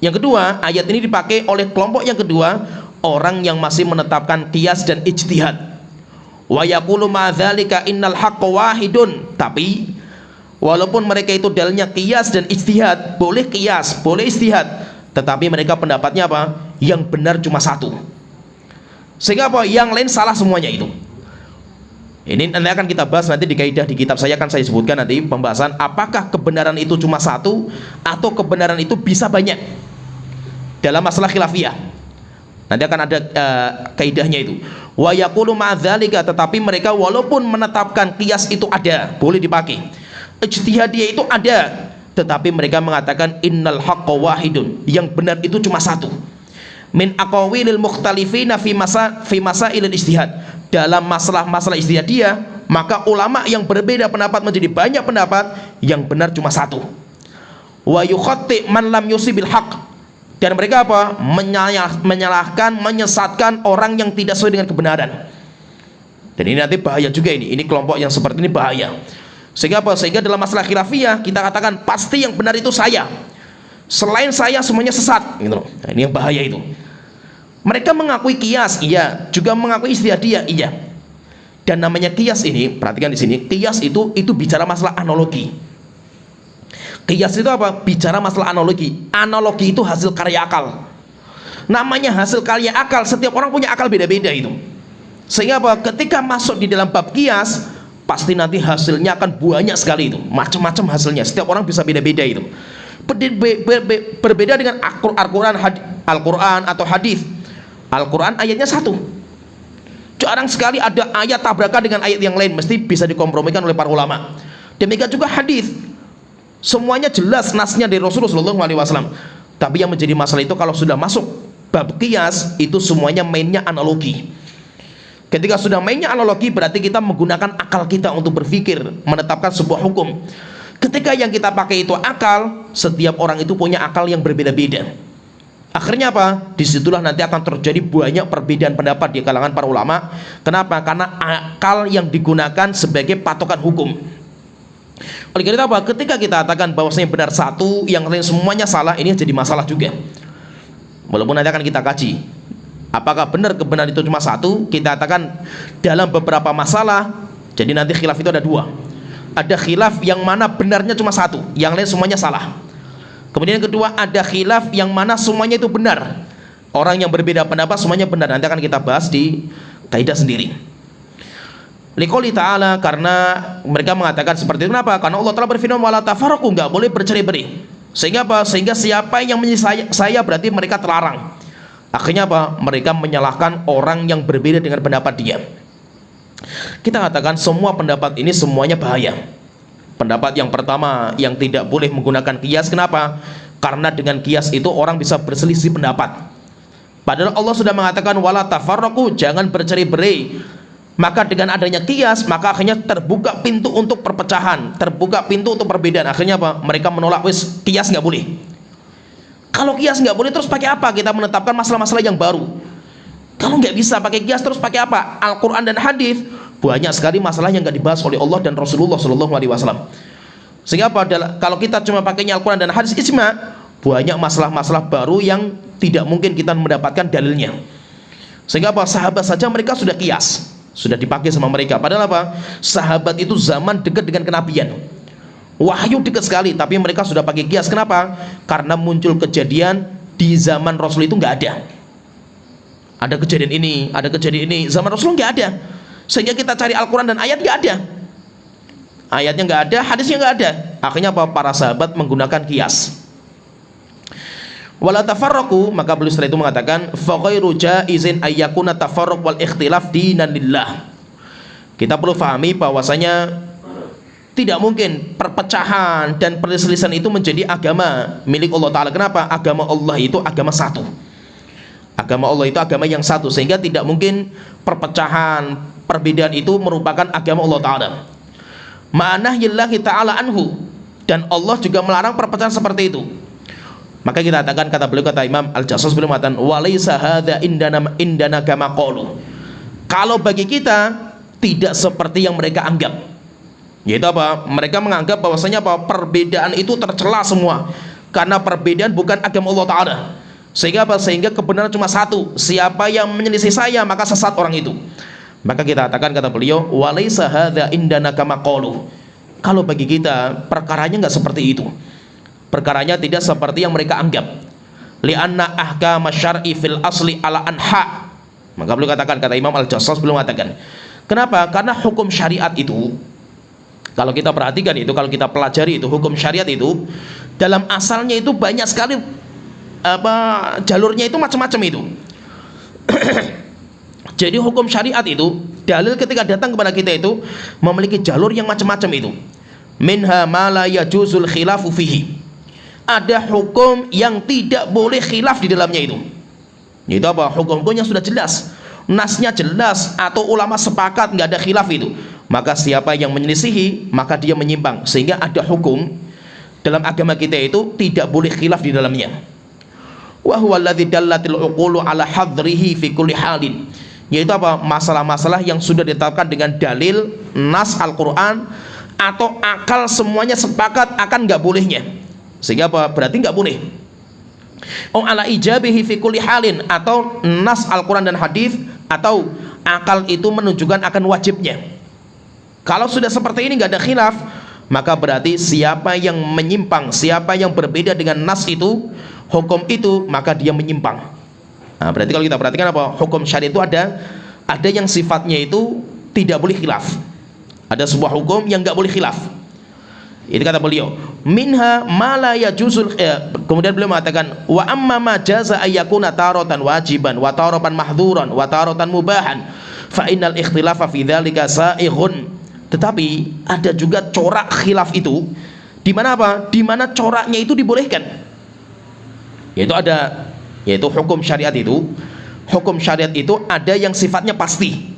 Yang kedua, ayat ini dipakai oleh kelompok yang kedua, orang yang masih menetapkan qiyas dan ijtihad. Wa yaqulu ma dzalika innal haqqa wahidun. Tapi walaupun mereka itu dalilnya qiyas dan ijtihad, boleh qiyas, boleh ijtihad, tetapi mereka pendapatnya apa? Yang benar cuma satu. Sehingga apa? Yang lain salah semuanya itu. Ini nanti akan kita bahas nanti di kaidah di kitab saya, akan saya sebutkan nanti pembahasan apakah kebenaran itu cuma satu atau kebenaran itu bisa banyak dalam masalah khilafiyah. Nanti akan ada kaidahnya itu. Wa yaqulu ma'dzalika, tetapi mereka walaupun menetapkan qiyas itu ada, boleh dipakai, ijtihadiyah itu ada, tetapi mereka mengatakan innal haqqa wahidun, yang benar itu cuma satu. Min aqawilil mukhtalifina fi masailil ijtihad, dalam masalah-masalah ijtihadiyah maka ulama yang berbeda pendapat menjadi banyak pendapat, yang benar cuma satu. Wa yukhatti man lam yusibil haqq, dan mereka apa? Menyalahkan, menyesatkan orang yang tidak sesuai dengan kebenaran. Dan ini nanti bahaya juga ini kelompok yang seperti ini bahaya. Sehingga apa? Sehingga dalam masalah khilafiyah kita katakan pasti yang benar itu saya, selain saya semuanya sesat gitu loh. Nah, ini yang bahaya itu. Mereka mengakui qiyas, iya, juga mengakui ijtihadiyah, iya. Dan namanya qiyas ini, perhatikan di sini, qiyas itu bicara masalah analogi. Qiyas itu apa? Bicara masalah analogi. Analogi itu hasil karya akal. Namanya hasil karya akal, setiap orang punya akal beda-beda itu. Sehingga apa? Ketika masuk di dalam bab qiyas, pasti nanti hasilnya akan banyak sekali itu, macam-macam hasilnya. Setiap orang bisa beda-beda itu. Berbeda dengan Al-Quran atau hadis. Al-Quran ayatnya satu, jarang sekali ada ayat tabrakan dengan ayat yang lain, mesti bisa dikompromikan oleh para ulama. Demikian juga hadis, semuanya jelas nasnya dari Rasulullah SAW. Tapi yang menjadi masalah itu kalau sudah masuk bab qiyas, itu semuanya mainnya analogi. Ketika sudah mainnya analogi, berarti kita menggunakan akal kita untuk berpikir, menetapkan sebuah hukum. Ketika yang kita pakai itu akal, setiap orang itu punya akal yang berbeda-beda. Akhirnya apa? Disitulah nanti akan terjadi banyak perbedaan pendapat di kalangan para ulama. Kenapa? Karena akal yang digunakan sebagai patokan hukum. Oleh karena itu apa? Ketika kita katakan bahwasanya benar satu, yang lain semuanya salah, ini jadi masalah juga. Walaupun nanti akan kita kaji apakah benar kebenaran itu cuma satu. Kita katakan dalam beberapa masalah, jadi nanti khilaf itu ada dua. Ada khilaf yang mana benarnya cuma satu, yang lain semuanya salah. Kemudian yang kedua, ada khilaf yang mana semuanya itu benar, orang yang berbeda pendapat semuanya benar. Nanti akan kita bahas di kaidah sendiri. Liqouli ta'ala, karena mereka mengatakan seperti itu. Kenapa? Karena Allah telah berfirman wala tafarraqu, enggak boleh bercerai-berai. Sehingga apa? Sehingga siapa yang menyisai saya berarti mereka terlarang. Akhirnya apa? Mereka menyalahkan orang yang berbeda dengan pendapat dia. Kita katakan semua pendapat ini semuanya bahaya. Pendapat yang pertama yang tidak boleh menggunakan qiyas. Kenapa? Karena dengan qiyas itu orang bisa berselisih pendapat. Padahal Allah sudah mengatakan wala tafarraqu, jangan bercerai-berai. Maka dengan adanya qiyas, maka akhirnya terbuka pintu untuk perpecahan, terbuka pintu untuk perbedaan. Akhirnya apa? Mereka menolak, wis qiyas nggak boleh. Kalau qiyas nggak boleh, terus pakai apa kita menetapkan masalah-masalah yang baru? Kalau nggak bisa pakai qiyas, terus pakai apa? Al-Quran dan hadis. Banyak sekali masalah yang nggak dibahas oleh Allah dan Rasulullah SAW. Sehingga kalau kita cuma pakainya Al-Quran dan hadis ijma, banyak masalah-masalah baru yang tidak mungkin kita mendapatkan dalilnya. Sehingga apa? Sahabat saja mereka sudah qiyas, sudah dipakai sama mereka. Padahal apa? Sahabat itu zaman dekat dengan kenabian, wahyu dekat sekali, tapi mereka sudah pakai qiyas. Kenapa? Karena muncul kejadian di zaman Rasul itu nggak ada. Ada kejadian ini, ada kejadian ini, zaman Rasul nggak ada. Sehingga kita cari Al-Quran dan ayat nggak ada, ayatnya nggak ada, hadisnya nggak ada. Akhirnya apa? Para sahabat menggunakan qiyas. Wala tafarraqu, maka beliau setelah itu mengatakan fa ghairu jaizin ayyakuna tafarruq wal ikhtilaf dinan lillah. Kita perlu pahami bahwasanya tidak mungkin perpecahan dan perselisihan itu menjadi agama milik Allah Ta'ala. Kenapa? Agama Allah itu agama satu. Agama Allah itu agama yang satu, sehingga tidak mungkin perpecahan, perbedaan itu merupakan agama Allah Ta'ala. Ma'anahillahi ta'ala anhu, dan Allah juga melarang perpecahan seperti itu. Maka kita katakan, kata beliau, kata Imam Al-Jassas, beliau mengatakan walaysa hadza indana kama qalu. Kalau bagi kita tidak seperti yang mereka anggap. Yaitu apa? Mereka menganggap bahwasanya apa? Perbedaan itu tercela semua, karena perbedaan bukan agama Allah Ta'ala. Sehingga apa? Sehingga kebenaran cuma satu. Siapa yang menyelisih saya, maka sesat orang itu. Maka kita katakan, kata beliau, walaysa hadza indana kama qalu. Kalau bagi kita perkaranya nggak seperti itu. Perkaranya tidak seperti yang mereka anggap. Li'anna ahkama syar'i fil asli ala anha. Maka beliau katakan, kata Imam Al-Jassas, beliau mengatakan, Kenapa? Karena hukum syariat itu, kalau kita perhatikan itu, kalau kita pelajari itu, hukum syariat itu dalam asalnya itu banyak sekali jalurnya itu macam-macam itu. Jadi hukum syariat itu, dalil ketika datang kepada kita itu memiliki jalur yang macam-macam itu. Minha ma la yajuzul khilafu fihi. Ada hukum yang tidak boleh khilaf di dalamnya itu. Itu apa? Hukum-hukum yang sudah jelas, nasnya jelas, atau ulama sepakat nggak ada khilaf itu. Maka siapa yang menyelisihi, maka dia menyimpang. Sehingga ada hukum dalam agama kita itu tidak boleh khilaf di dalamnya. Wa huwa alladzi dallatil uqulu ala hadrihi fi kulli halin. Yaitu apa? Masalah-masalah yang sudah ditetapkan dengan dalil nas Al-Qur'an, atau akal semuanya sepakat akan nggak bolehnya. Sehingga apa? Berarti nggak boleh. Ala ijabihi fi kulli halin, atau nas Al-Qur'an dan hadis, atau akal itu menunjukkan akan wajibnya. Kalau sudah seperti ini nggak ada khilaf, maka berarti siapa yang menyimpang, siapa yang berbeda dengan nas itu, hukum itu, maka dia menyimpang. Nah, berarti kalau kita perhatikan apa? Hukum syariat itu ada yang sifatnya itu tidak boleh khilaf. Ada sebuah hukum yang nggak boleh khilaf. Itu kata beliau, minha ma la yajuzul. Kemudian beliau mengatakan, wa amma ma jaza ayyakuna taratan wajiban wa taratan mahdzuran wa taratan mubahan fa innal ikhtilafa fi dzalika sa'ighun. Tetapi ada juga corak khilaf itu, di mana apa? Di mana coraknya itu dibolehkan. Yaitu hukum syariat itu. Hukum syariat itu ada yang sifatnya pasti.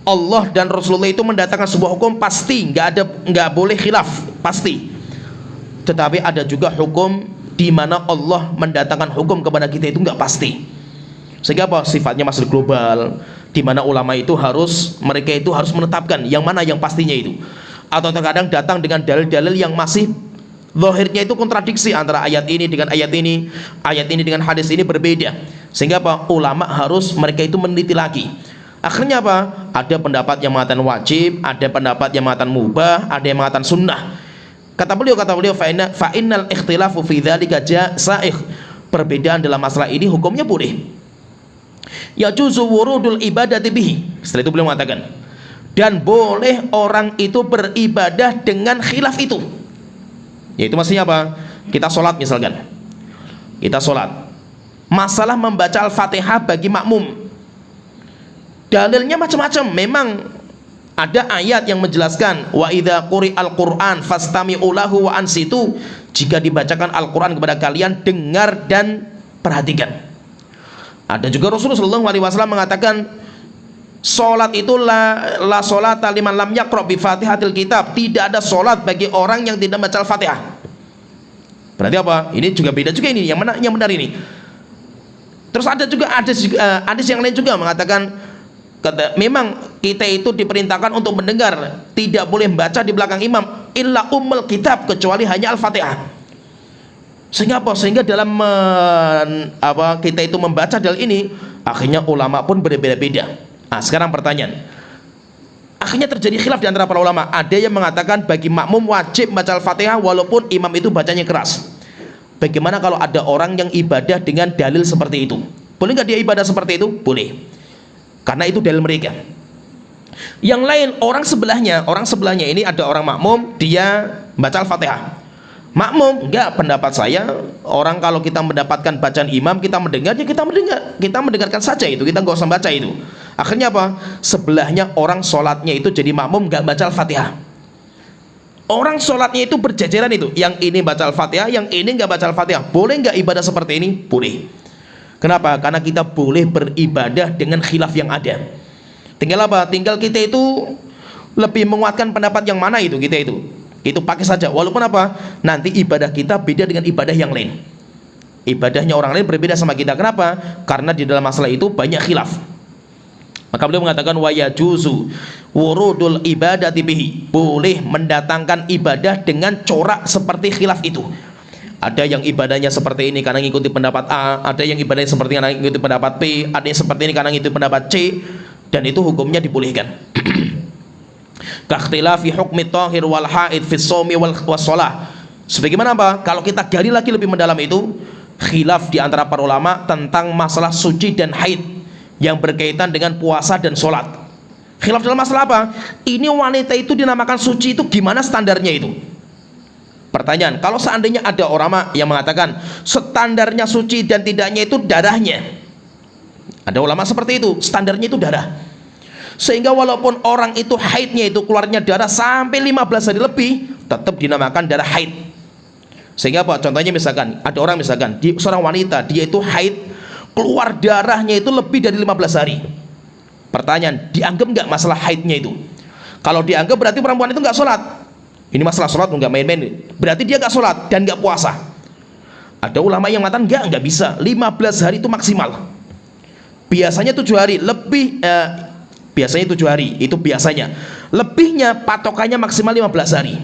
Allah dan Rasulullah itu mendatangkan sebuah hukum pasti, nggak boleh khilaf, pasti. Tetapi ada juga hukum di mana Allah mendatangkan hukum kepada kita itu nggak pasti. Sehingga apa? Sifatnya masih global, di mana ulama itu mereka itu harus menetapkan yang mana yang pastinya itu. Atau terkadang datang dengan dalil-dalil yang masih zahirnya itu kontradiksi antara ayat ini dengan ayat ini dengan hadis ini berbeda. Sehingga apa? Ulama mereka itu meneliti lagi. Akhirnya apa? Ada pendapat yang mengatakan wajib, ada pendapat yang mengatakan mubah, ada yang mengatakan sunnah. Kata beliau fa innal ikhtilafu fi dzalika sa'ih. Perbedaan dalam masalah ini hukumnya boleh. Yajuzu wurudul ibadati bihi. Setelah itu beliau mengatakan, dan boleh orang itu beribadah dengan khilaf itu. Yaitu maksudnya apa? Kita sholat misalkan, kita sholat, masalah membaca Al-Fatihah bagi makmum, dalilnya macam-macam. Memang ada ayat yang menjelaskan, wa idza quri'al Qur'an fastami'u lahu wa ansitu. Jika dibacakan Al-Quran kepada kalian, dengar dan perhatikan. Ada juga Rasulullah SAW mengatakan, sholat itu la sholata liman lam yaqra bi fatihatil kitab. Tidak ada sholat bagi orang yang tidak baca Al-Fatihah. Berarti apa? Ini juga beda juga ini. Yang benar ini. Terus ada juga hadis yang lain juga mengatakan, memang kita itu diperintahkan untuk mendengar, tidak boleh membaca di belakang imam illa ummul kitab, kecuali hanya Al-Fatihah. Sehingga apa? Sehingga dalam kita itu membaca dalil ini, akhirnya ulama pun berbeda-beda. Nah, sekarang pertanyaan, akhirnya terjadi khilaf di antara para ulama. Ada yang mengatakan bagi makmum wajib baca Al-Fatihah walaupun imam itu bacanya keras. Bagaimana kalau ada orang yang ibadah dengan dalil seperti itu? Boleh nggak dia ibadah seperti itu? Boleh, karena itu dalil mereka. Yang lain, orang sebelahnya ini ada orang makmum, dia baca Al-Fatihah. Makmum, enggak, pendapat saya, orang kalau kita mendapatkan bacaan imam, kita mendengar, ya kita mendengarkan saja itu, kita nggak usah baca itu. Akhirnya apa? Sebelahnya orang sholatnya itu jadi makmum nggak baca Al-Fatihah. Orang sholatnya itu berjajaran itu, yang ini baca Al-Fatihah, yang ini nggak baca Al-Fatihah. Boleh nggak ibadah seperti ini? Boleh. Kenapa? Karena kita boleh beribadah dengan khilaf yang ada. Tinggal apa? Tinggal kita itu lebih menguatkan pendapat yang mana itu, kita itu pakai saja. Walaupun apa? Nanti ibadah kita beda dengan ibadah yang lain. Ibadahnya orang lain berbeda sama kita. Kenapa? Karena di dalam masalah itu banyak khilaf. Maka beliau mengatakan wa yajuzu wurudul ibadati bihi. Boleh mendatangkan ibadah dengan corak seperti khilaf itu. Ada yang ibadahnya seperti ini karena mengikuti pendapat A, ada yang ibadahnya seperti ini karena mengikuti pendapat B, ada yang seperti ini karena mengikuti pendapat C, dan itu hukumnya dibolehkan. Kakhtilafi hukmi tahir wal haid fi shaumi wal shalah. Sebagaimana apa? Kalau kita gali lagi lebih mendalam itu, khilaf di antara para ulama tentang masalah suci dan haid yang berkaitan dengan puasa dan sholat. Khilaf dalam masalah apa? Ini wanita itu dinamakan suci itu gimana standarnya itu? Pertanyaan, kalau seandainya ada ulama yang mengatakan standarnya suci dan tidaknya itu darahnya. Ada ulama seperti itu, standarnya itu darah. Sehingga walaupun orang itu haidnya itu keluarnya darah sampai 15 hari lebih, tetap dinamakan darah haid. Sehingga apa? Contohnya misalkan, ada orang misalkan, seorang wanita, dia itu haid, keluar darahnya itu lebih dari 15 hari. Pertanyaan, dianggap nggak masalah haidnya itu? Kalau dianggap berarti perempuan itu nggak sholat. Ini masalah sholat nggak main-main. Berarti dia nggak sholat dan nggak puasa. Ada ulama yang mengatakan nggak bisa. 15 hari itu maksimal. Biasanya 7 hari lebih. Biasanya 7 hari itu biasanya. Lebihnya patokannya maksimal 15 hari.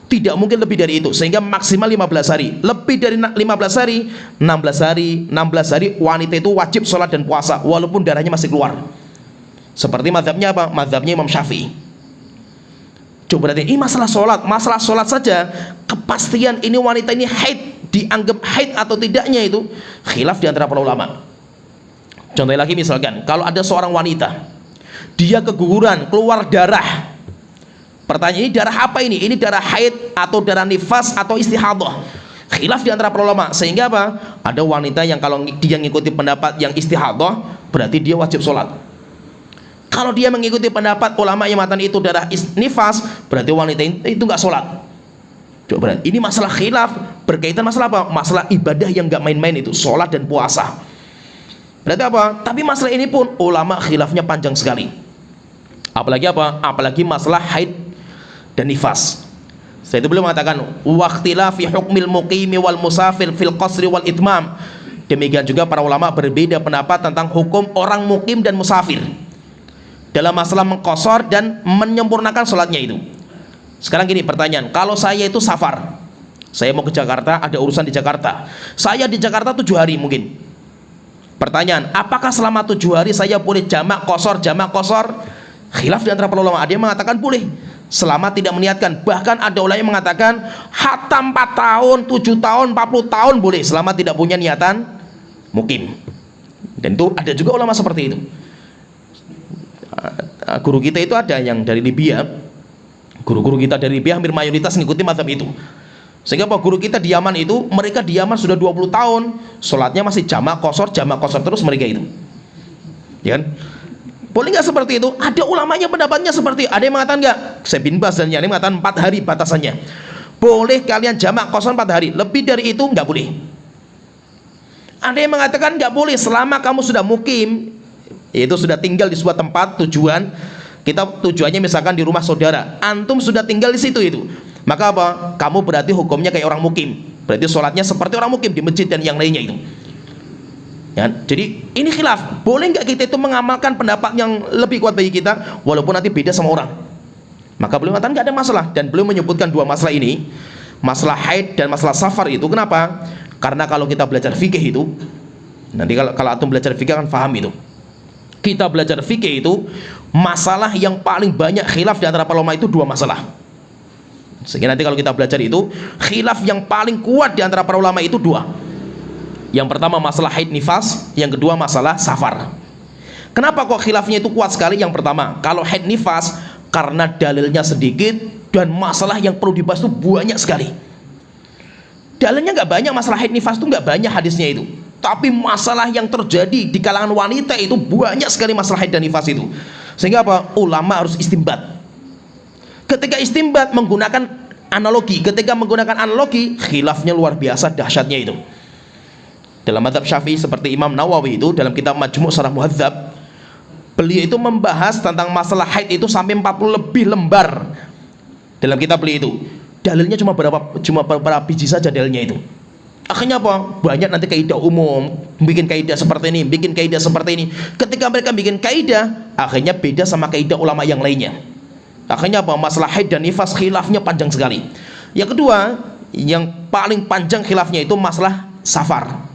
Tidak mungkin lebih dari itu. Sehingga maksimal 15 hari. Lebih dari 15 hari, 16 hari, 16 hari wanita itu wajib sholat dan puasa walaupun darahnya masih keluar. Seperti mazhabnya apa? Mazhabnya Imam Syafi'i. Coba berarti ini masalah sholat saja kepastian ini wanita ini haid, dianggap haid atau tidaknya itu khilaf di antara para ulama. Contohnya lagi misalkan kalau ada seorang wanita dia keguguran keluar darah. Pertanyaan, ini darah apa ini? Ini darah haid atau darah nifas atau istihadah? Khilaf di antara para ulama. Sehingga apa? Ada wanita yang kalau dia mengikuti pendapat yang istihadah berarti dia wajib sholat. Kalau dia mengikuti pendapat ulama yang mengatakan itu darah nifas, berarti wanita itu nggak sholat. Coba berarti ini masalah khilaf berkaitan masalah apa? Masalah ibadah yang nggak main-main itu, sholat dan puasa. Berarti apa? Tapi masalah ini pun ulama khilafnya panjang sekali. Apalagi apa? Apalagi masalah haid dan nifas. Saya itu belum mengatakan waqtilafi hukmil muqimi wal musafir fil qasri wal itmam. Demikian juga para ulama berbeda pendapat tentang hukum orang mukim dan musafir dalam masalah mengqasar dan menyempurnakan sholatnya itu. Sekarang gini pertanyaan, kalau saya itu safar, saya mau ke Jakarta, ada urusan di Jakarta, saya di Jakarta 7 hari mungkin. Pertanyaan, apakah selama 7 hari saya boleh jamak qasar? Khilaf di antara para ulama. Ada yang mengatakan boleh selama tidak meniatkan. Bahkan ada ulama yang mengatakan hatta 4 tahun, 7 tahun, 40 tahun boleh selama tidak punya niatan mukim. Dan itu ada juga ulama seperti itu. Guru kita itu ada yang dari Libya. Guru-guru kita dari Libya hampir mayoritas mengikuti mazhab itu. Sehingga apa? Guru kita di Yaman itu, mereka di Yaman sudah 20 tahun, sholatnya masih jamak qasar terus mereka itu. Ya kan? Boleh nggak seperti itu? Ada ulamanya pendapatnya seperti itu. Ada yang mengatakan nggak? Saya bin Bas dan yang lain mengatakan 4 hari batasannya. Boleh kalian jamak qasar 4 hari. Lebih dari itu nggak boleh. Ada yang mengatakan nggak boleh selama kamu sudah mukim, yaitu sudah tinggal di sebuah tempat tujuan. Kita tujuannya misalkan di rumah saudara, antum sudah tinggal di situ itu, maka apa? Kamu berarti hukumnya kayak orang mukim. Berarti sholatnya seperti orang mukim di masjid dan yang lainnya itu. Ya, jadi ini khilaf. Boleh nggak kita itu mengamalkan pendapat yang lebih kuat bagi kita, walaupun nanti beda sama orang? Maka beliau mengatakan nggak ada masalah. Dan beliau menyebutkan 2 masalah ini, masalah haid dan masalah safar itu. Kenapa? Karena kalau kita belajar fikih itu, nanti kalau antum belajar fikih kan paham itu. Kita belajar fikih itu, masalah yang paling banyak khilaf di antara para ulama itu 2 masalah. Sehingga nanti kalau kita belajar itu, khilaf yang paling kuat di antara para ulama itu 2. Yang pertama masalah haid nifas, yang kedua masalah safar. Kenapa kok khilafnya itu kuat sekali? Yang pertama, kalau haid nifas karena dalilnya sedikit dan masalah yang perlu dibahas itu banyak sekali. Dalilnya nggak banyak, masalah haid nifas itu nggak banyak hadisnya itu. Tapi masalah yang terjadi di kalangan wanita itu banyak sekali masalah haid dan nifas itu. Sehingga apa? Ulama harus istimbat. Ketika istimbat menggunakan analogi, khilafnya luar biasa dahsyatnya itu. Dalam mazhab Syafi'i seperti Imam Nawawi itu dalam kitab Majmu' Syarah Muhadzab, beliau itu membahas tentang masalah haid itu sampai 40 lebih lembar dalam kitab beliau itu. Dalilnya cuma beberapa biji saja dalilnya itu. Akhirnya apa? Banyak nanti kaidah umum, bikin kaidah seperti ini, bikin kaidah seperti ini. Ketika mereka bikin kaidah, akhirnya beda sama kaidah ulama yang lainnya. Akhirnya apa? Masalah haid dan nifas khilafnya panjang sekali. Yang kedua, yang paling panjang khilafnya itu masalah safar.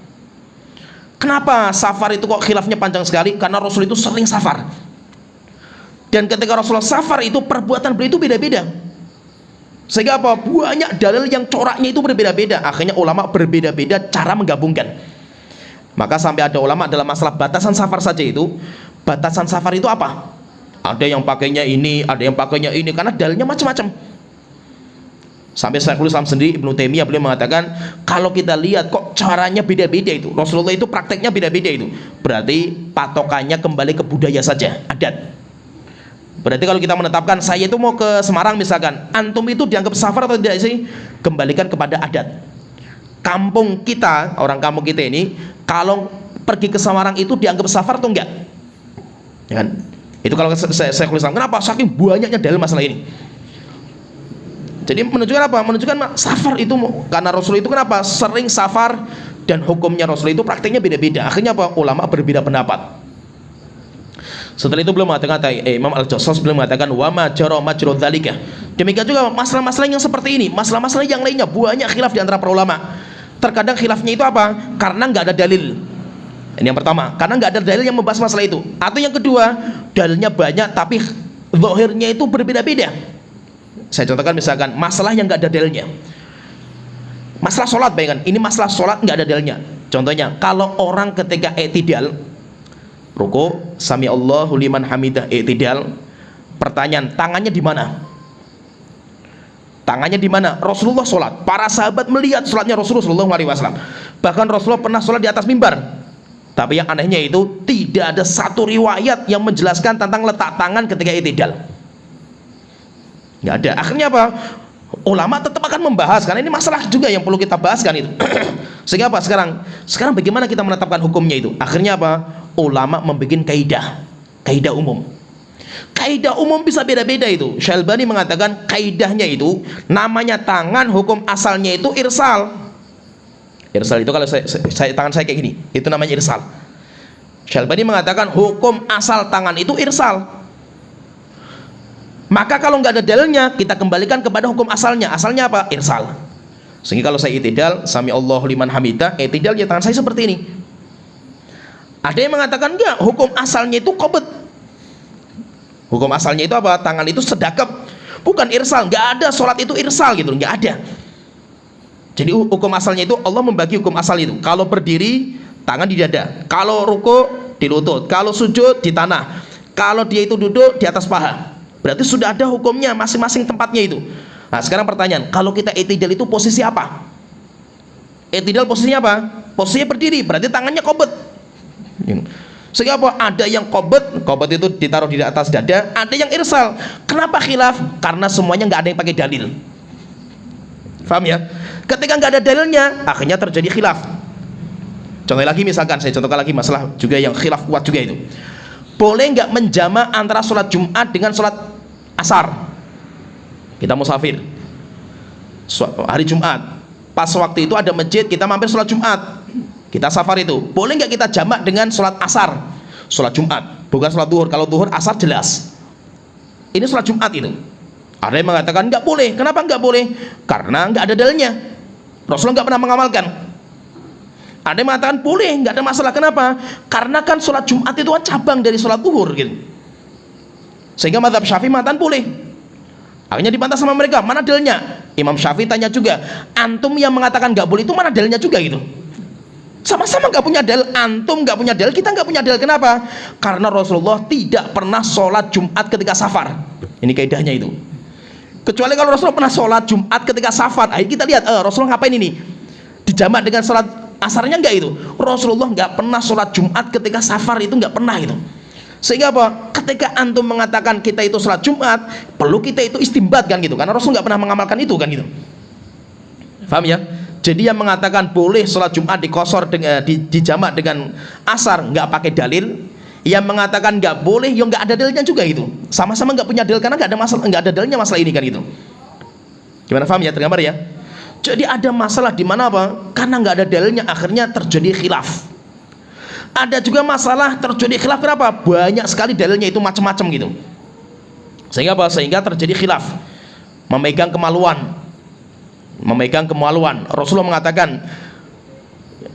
Kenapa safar itu kok khilafnya panjang sekali? Karena Rasul itu sering safar. Dan ketika Rasulullah safar itu perbuatan beliau itu beda-beda. Sehingga apa? Banyak dalil yang coraknya itu berbeda-beda. Akhirnya ulama berbeda-beda cara menggabungkan. Maka sampai ada ulama dalam masalah batasan safar saja itu, batasan safar itu apa? Ada yang pakainya ini, ada yang pakainya ini, karena dalilnya macam-macam. Sampai Syekhul Islam sendiri, Ibnu Taimiyah, beliau mengatakan kalau kita lihat kok caranya beda-beda itu, Rasulullah itu prakteknya beda-beda itu, berarti patokannya kembali ke budaya saja, adat. Berarti kalau kita menetapkan saya itu mau ke Semarang misalkan, antum itu dianggap safar atau tidak sih? Kembalikan kepada adat. Kampung kita, orang kampung kita ini kalau pergi ke Semarang itu dianggap safar atau enggak? Ya kan? Itu kalau saya Islam. Kenapa? Saking banyaknya dalil masalah ini. Jadi menunjukkan apa? Menunjukkan safar itu, karena Rasul itu kenapa? Sering safar, dan hukumnya Rasul itu prakteknya beda-beda. Akhirnya apa? Ulama berbeda pendapat. Setelah itu belum mengatakan Imam Al-Jassas belum mengatakan wa ma jara majra dzalika. Demikian juga masalah-masalah yang seperti ini, masalah-masalah yang lainnya banyak khilaf di antara para ulama. Terkadang khilafnya itu apa? Karena nggak ada dalil. Ini yang pertama, karena nggak ada dalil yang membahas masalah itu. Atau yang kedua, dalilnya banyak tapi zahirnya itu berbeda-beda. Saya contohkan misalkan masalah yang nggak ada dalilnya. Masalah sholat, bayangkan ini masalah sholat nggak ada dalilnya. Contohnya, kalau orang ketika i'tidal, ruku, sami Allahu liman hamidah, i'tidal, pertanyaan, tangannya di mana? Tangannya di mana? Rasulullah sholat. Para sahabat melihat sholatnya Rasulullah SAW. Bahkan Rasulullah pernah sholat di atas mimbar. Tapi yang anehnya itu tidak ada satu riwayat yang menjelaskan tentang letak tangan ketika i'tidal. Nggak ada. Akhirnya apa? Ulama tetap akan membahas, karena ini masalah juga yang perlu kita bahaskan itu. Sehingga apa? Sekarang bagaimana kita menetapkan hukumnya itu? Akhirnya apa? Ulama membuat kaidah umum. Kaidah umum bisa beda-beda itu. Syalbani mengatakan kaidahnya itu namanya tangan, hukum asalnya itu irsal. Irsal itu kalau tangan saya kayak gini, itu namanya irsal. Syalbani mengatakan hukum asal tangan itu irsal. Maka kalau nggak ada dalilnya, kita kembalikan kepada hukum asalnya. Asalnya apa? Irsal. Sehingga kalau saya i'tidal, sami Allahu liman hamidah, i'tidal ya tangan saya seperti ini. Ada yang mengatakan enggak, hukum asalnya itu qabd. Hukum asalnya itu apa? Tangan itu sedekap, bukan irsal. Nggak ada sholat itu irsal gitu, nggak ada. Jadi hukum asalnya itu Allah membagi hukum asal itu. Kalau berdiri, tangan di dada. Kalau ruku, di lutut. Kalau sujud, di tanah. Kalau dia itu duduk, di atas paha. Berarti sudah ada hukumnya masing-masing tempatnya itu. Nah sekarang pertanyaan, kalau kita i'tidal itu posisi apa? I'tidal posisinya apa? Posisinya berdiri, berarti tangannya qabd. Sehingga apa? Ada yang qabd itu ditaruh di atas dada, ada yang irsal. Kenapa khilaf? Karena semuanya nggak ada yang pakai dalil. Paham ya? Ketika nggak ada dalilnya, akhirnya terjadi khilaf. Contoh lagi, misalkan saya contohkan lagi masalah juga yang khilaf kuat juga itu. Boleh nggak menjama antara sholat Jumat dengan sholat asar? Kita musafir hari Jumat, pas waktu itu ada masjid, kita mampir sholat Jumat, kita safar itu, boleh nggak kita jamak dengan sholat asar? Sholat Jumat, bukan sholat duhur. Kalau duhur asar jelas, ini sholat Jumat itu. Ada yang mengatakan nggak boleh. Kenapa nggak boleh? Karena nggak ada dalilnya. Rasulullah nggak pernah mengamalkan. Ada yang mengatakan boleh, nggak ada masalah. Kenapa? Karena kan sholat Jumat itu kan cabang dari sholat duhur gitu. Sehingga mazhab Syafi'i mengatakan boleh. Akhirnya dibantah sama mereka, mana dalilnya? Imam Syafi'i tanya juga, antum yang mengatakan nggak boleh itu mana dalilnya juga gitu. Sama-sama nggak punya dalil, antum nggak punya dalil, kita nggak punya dalil. Kenapa? Karena Rasulullah tidak pernah sholat Jumat ketika safar. Ini kaidahnya itu. Kecuali kalau Rasulullah pernah sholat Jumat ketika safar, ayo kita lihat Rasulullah ngapain ini, dijamak dengan sholat asarnya enggak itu. Rasulullah nggak pernah sholat Jumat ketika safar, itu nggak pernah itu. Sehingga apa? Ketika antum mengatakan kita itu sholat Jumat, perlu kita itu istimbat kan gitu, karena Rasul nggak pernah mengamalkan itu kan gitu. Paham ya? Jadi yang mengatakan boleh sholat Jumat dikosor dengan dijamak dengan asar nggak pakai dalil, yang mengatakan nggak boleh, yang nggak ada dalilnya juga itu. Sama-sama nggak punya dalil, karena nggak ada masalah, nggak ada dalilnya masalah ini kan gitu. Gimana, paham ya? Tergambar ya? Jadi ada masalah di mana apa? Karena nggak ada dalilnya, akhirnya terjadi khilaf. Ada juga masalah terjadi khilaf, kenapa? Banyak sekali dalilnya itu macam-macam gitu. Sehingga apa? Sehingga terjadi khilaf. Memegang kemaluan. Rasulullah mengatakan,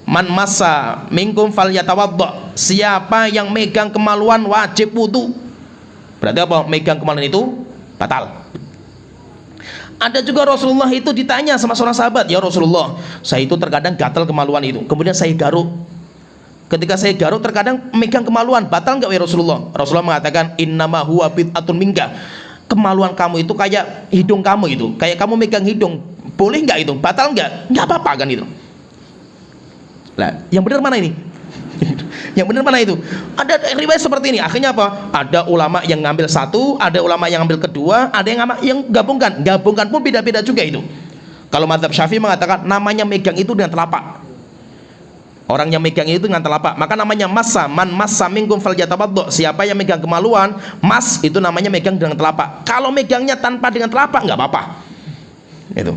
man massa minkum falyatawadda. Siapa yang megang kemaluan wajib wudu. Berarti apa? Megang kemaluan itu batal. Ada juga Rasulullah itu ditanya sama seorang sahabat, ya Rasulullah, saya itu terkadang gatal kemaluan itu, kemudian saya garuk. Ketika saya garuk terkadang megang kemaluan, batal nggak ya Rasulullah? Rasulullah mengatakan innama huwa bid'atun minka. Kemaluan kamu itu kayak hidung kamu itu, kayak kamu megang hidung, boleh nggak itu? Batal nggak? Nggak apa-apa kan itu. Lah, yang benar mana ini? Yang benar mana itu? Ada riwayat seperti ini. Akhirnya apa? Ada ulama yang ngambil satu, ada ulama yang ngambil kedua, ada yang gabungkan. Gabungkan pun beda-beda juga itu. Kalau mazhab Syafi'i mengatakan namanya megang itu dengan telapak. Orang yang megang itu dengan telapak, maka namanya massa. Man massa minkum falyatawaddo. Siapa yang megang kemaluan, mas itu namanya megang dengan telapak. Kalau megangnya tanpa dengan telapak nggak apa-apa. Itu.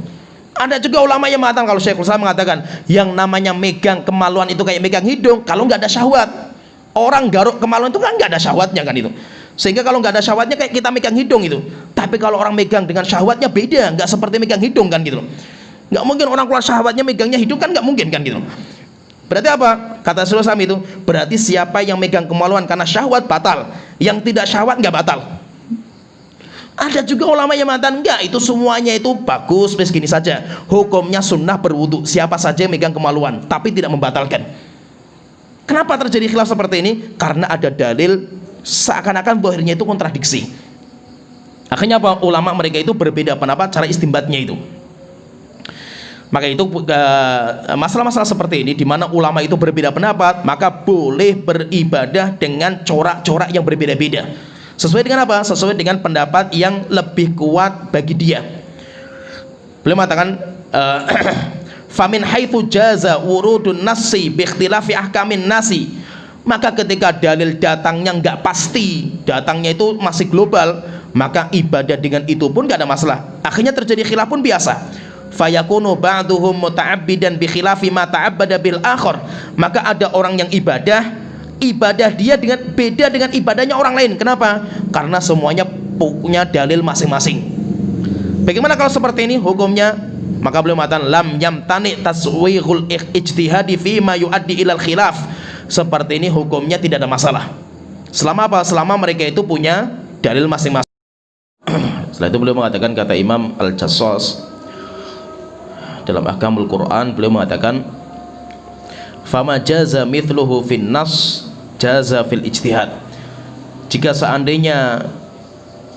Ada juga ulama yang mengatakan, kalau Syekhul Islam mengatakan yang namanya megang kemaluan itu kayak megang hidung kalau nggak ada syahwat. Orang garuk kemaluan itu kan nggak ada syahwatnya kan itu. Sehingga kalau nggak ada syahwatnya kayak kita megang hidung itu. Tapi kalau orang megang dengan syahwatnya beda, nggak seperti megang hidung kan gitu. Nggak mungkin orang keluar syahwatnya megangnya hidung kan, nggak mungkin kan gitu. Berarti apa? Kata Rasulullah SAW itu, berarti siapa yang megang kemaluan karena syahwat batal, yang tidak syahwat nggak batal. Ada juga ulama yang mengatakan enggak, itu semuanya itu bagus, begini saja. Hukumnya sunnah berwudu, siapa saja yang megang kemaluan, tapi tidak membatalkan. Kenapa terjadi khilaf seperti ini? Karena ada dalil seakan-akan zahirnya itu kontradiksi. Akhirnya apa? Ulama mereka itu berbeda pendapat cara istinbatnya itu. Maka itu masalah-masalah seperti ini di mana ulama itu berbeda pendapat, maka boleh beribadah dengan corak-corak yang berbeda-beda. Sesuai dengan apa? Sesuai dengan pendapat yang lebih kuat bagi dia. Beliau mengatakan famin haitsu jaza wurudun nasi bi ikhtilafi ahkamin nasi. Maka ketika dalil datangnya enggak pasti, datangnya itu masih global, maka ibadah dengan itu pun enggak ada masalah. Akhirnya terjadi khilaf pun biasa. Fayakunu ba'duhum muta'abbidan bi khilafi ma ta'abbada bil akhar. Maka ada orang yang ibadah dia dengan beda dengan ibadahnya orang lain. Kenapa? Karena semuanya punya dalil masing-masing. Bagaimana kalau seperti ini hukumnya? Maka beliau mengatakan lam yamtani taswighul ijtihadi fi ma yuaddi ilal khilaf. Seperti ini hukumnya tidak ada masalah. Selama apa? Selama mereka itu punya dalil masing-masing. Setelah itu beliau mengatakan, kata Imam Al-Jassas dalam Ahkamul Quran, beliau mengatakan fama jaza mithluhu fin nas jaza fil ijtihad. Jika seandainya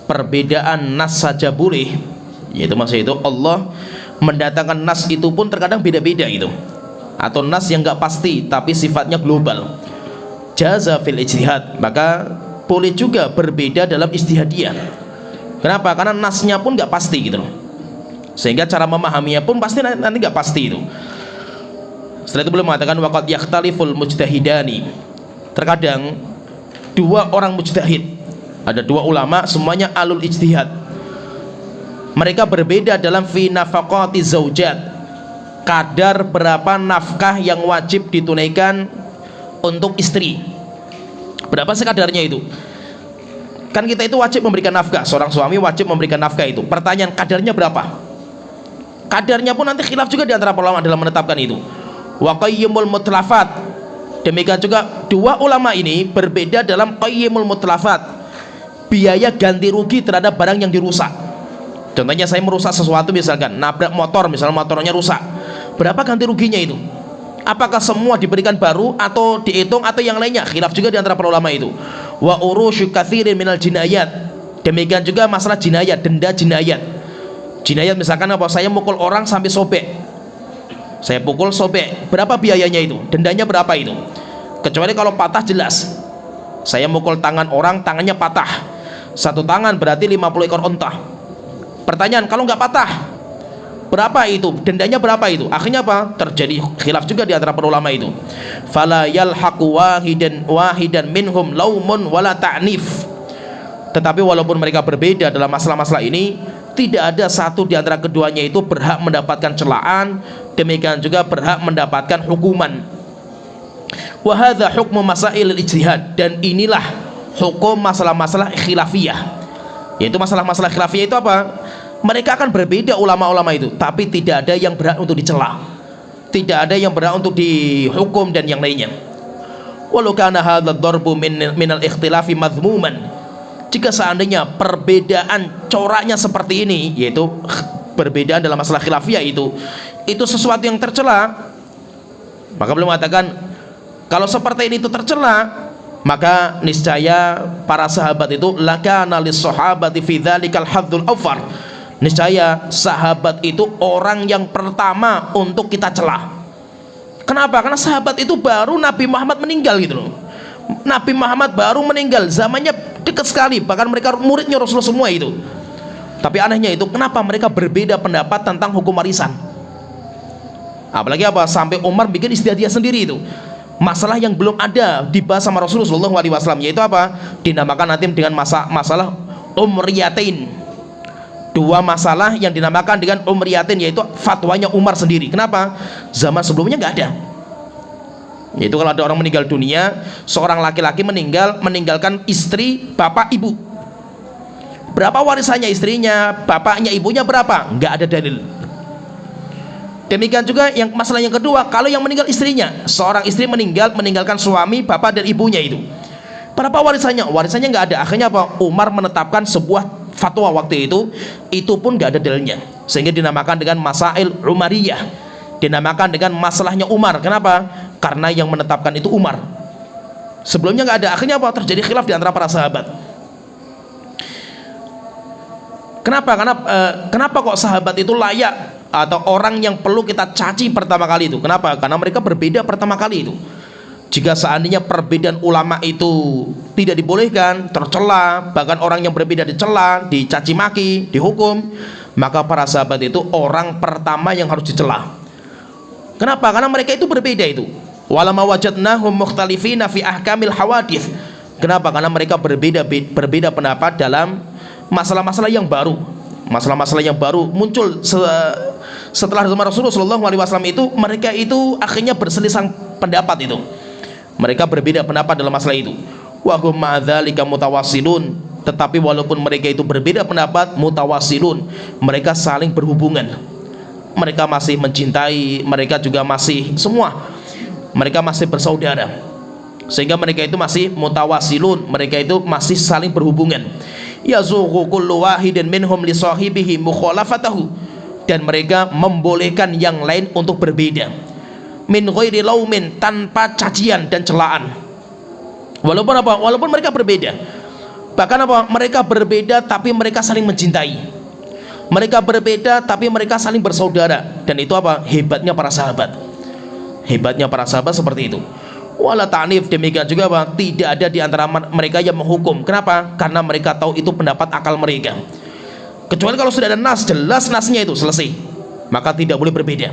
perbedaan nas saja boleh, yaitu maksud itu Allah mendatangkan nas itu pun terkadang beda-beda itu, atau nas yang enggak pasti tapi sifatnya global, jaza fil ijtihad, maka boleh juga berbeda dalam ijtihadiyah. Kenapa? Karena nasnya pun enggak pasti gitu loh, sehingga cara memahaminya pun pasti nanti nggak pasti itu. Setelah itu beliau mengatakan waqad yakhtaliful mujtahidani. Terkadang dua orang mujtahid, ada dua ulama semuanya alul ijtihad, mereka berbeda dalam fi nafaqati zaujat, kadar berapa nafkah yang wajib ditunaikan untuk istri. Berapa sih kadarnya itu? Kan kita itu wajib memberikan nafkah, seorang suami wajib memberikan nafkah itu. Pertanyaan, kadarnya berapa? Kadarnya pun nanti khilaf juga di antara ulama dalam menetapkan itu. Wa qayyimul mutlafat. Demikian juga dua ulama ini berbeda dalam qayyimul mutlafat, biaya ganti rugi terhadap barang yang dirusak. Contohnya saya merusak sesuatu, misalkan nabrak motor, misalnya motornya rusak, berapa ganti ruginya itu? Apakah semua diberikan baru atau dihitung atau yang lainnya? Khilaf juga di antara para ulama itu. Wa urusyu katsirin minal jinayat. Demikian juga masalah jinayat, denda jinayat. Jinayat misalkan apa? Saya mukul orang sampai sobek. Saya pukul sobek. Berapa biayanya itu? Dendanya berapa itu? Kecuali kalau patah jelas. Saya mukul tangan orang, tangannya patah. Satu tangan berarti 50 ekor unta. Pertanyaan, kalau nggak patah, berapa itu? Dendanya berapa itu? Akhirnya apa? Terjadi khilaf juga di antara para ulama itu. Fala yalhaqu wahidan minhum laumun wala ta'nif. Tetapi walaupun mereka berbeda dalam masalah-masalah ini, tidak ada satu di antara keduanya itu berhak mendapatkan celaan, demikian juga berhak mendapatkan hukuman. Wa hadza hukmu masail ijtihad, dan inilah hukum masalah-masalah khilafiyah. Yaitu masalah-masalah khilafiyah itu apa? Mereka akan berbeda ulama-ulama itu, tapi tidak ada yang berhak untuk dicela, tidak ada yang berhak untuk dihukum dan yang lainnya. Walau kana hadzal darbu minal ikhtilafi madhmuman. Jika seandainya perbedaan coraknya seperti ini, yaitu perbedaan dalam masalah khilafiyah itu sesuatu yang tercela, maka beliau mengatakan Kalau seperti ini itu tercela, maka niscaya para sahabat itu lakana lis-sahabati fi dzalikal hadzul awfar. Niscaya sahabat itu orang yang pertama untuk kita celah. Kenapa? Karena sahabat itu baru Nabi Muhammad meninggal gitu loh. Nabi Muhammad baru meninggal, zamannya dekat sekali, bahkan mereka muridnya Rasulullah semua itu. Tapi anehnya itu, kenapa mereka berbeda pendapat tentang hukum warisan? Apalagi apa? Sampai Umar bikin istihadiyah sendiri itu. Masalah yang belum ada dibahas sama Rasulullah SAW, yaitu apa? Dinamakan nanti dengan masalah umriyatain. Dua masalah yang dinamakan dengan umriyatin, yaitu fatwanya Umar sendiri. Kenapa? Zaman sebelumnya nggak ada. Yaitu kalau ada orang meninggal dunia, seorang laki-laki meninggalkan istri, bapak, ibu. Berapa warisannya istrinya, bapaknya, ibunya berapa? Nggak ada dalil. Demikian juga yang masalah yang kedua, kalau yang meninggal istrinya, seorang istri meninggalkan suami, bapak dan ibunya itu. Berapa warisannya? Warisannya nggak ada. Akhirnya apa? Umar menetapkan sebuah fatwa waktu itu pun nggak ada dalilnya, sehingga dinamakan dengan masail Umariyah, dinamakan dengan masalahnya Umar. Kenapa? Karena yang menetapkan itu Umar, sebelumnya nggak ada. Akhirnya apa? Terjadi khilaf di antara para sahabat. Kenapa? Kenapa kok sahabat itu layak atau orang yang perlu kita caci pertama kali itu? Kenapa? Karena mereka berbeda pertama kali itu. Jika seandainya perbedaan ulama itu tidak dibolehkan, tercela, bahkan orang yang berbeda dicela, dicaci maki, dihukum, maka para sahabat itu orang pertama yang harus dicela. Kenapa? Karena mereka itu berbeda itu. Walamma wajadnahum mukhtalifina fi ahkamil hawadits. Kenapa? Karena mereka berbeda pendapat dalam masalah-masalah yang baru. Masalah-masalah yang baru muncul setelah zaman Rasulullah SAW itu, mereka itu akhirnya berselisih pendapat itu. Mereka berbeda pendapat dalam masalah itu. Wa hum ma'adzalika mutawassilun. Tetapi walaupun mereka itu berbeda pendapat, mutawassilun, mereka saling berhubungan. Mereka masih mencintai, mereka juga masih semua. Mereka masih bersaudara. Sehingga mereka itu masih mutawassilun, mereka itu masih saling berhubungan. Yazuqu kullu wahidin minhum li sahibihi mukhalafatahu. Dan mereka membolehkan yang lain untuk berbeda. Min ghairi laumin, tanpa cacian dan celaan. Walaupun apa? Walaupun mereka berbeda. Bahkan apa? Mereka berbeda tapi mereka saling mencintai. Mereka berbeda tapi mereka saling bersaudara. Dan itu apa? Hebatnya para sahabat. Hebatnya para sahabat seperti itu. Wala ta'nif, demikian juga apa? Tidak ada di antara mereka yang menghukum. Kenapa? Karena mereka tahu itu pendapat akal mereka. Kecuali kalau sudah ada nas, jelas nasnya itu selesai, maka tidak boleh berbeda.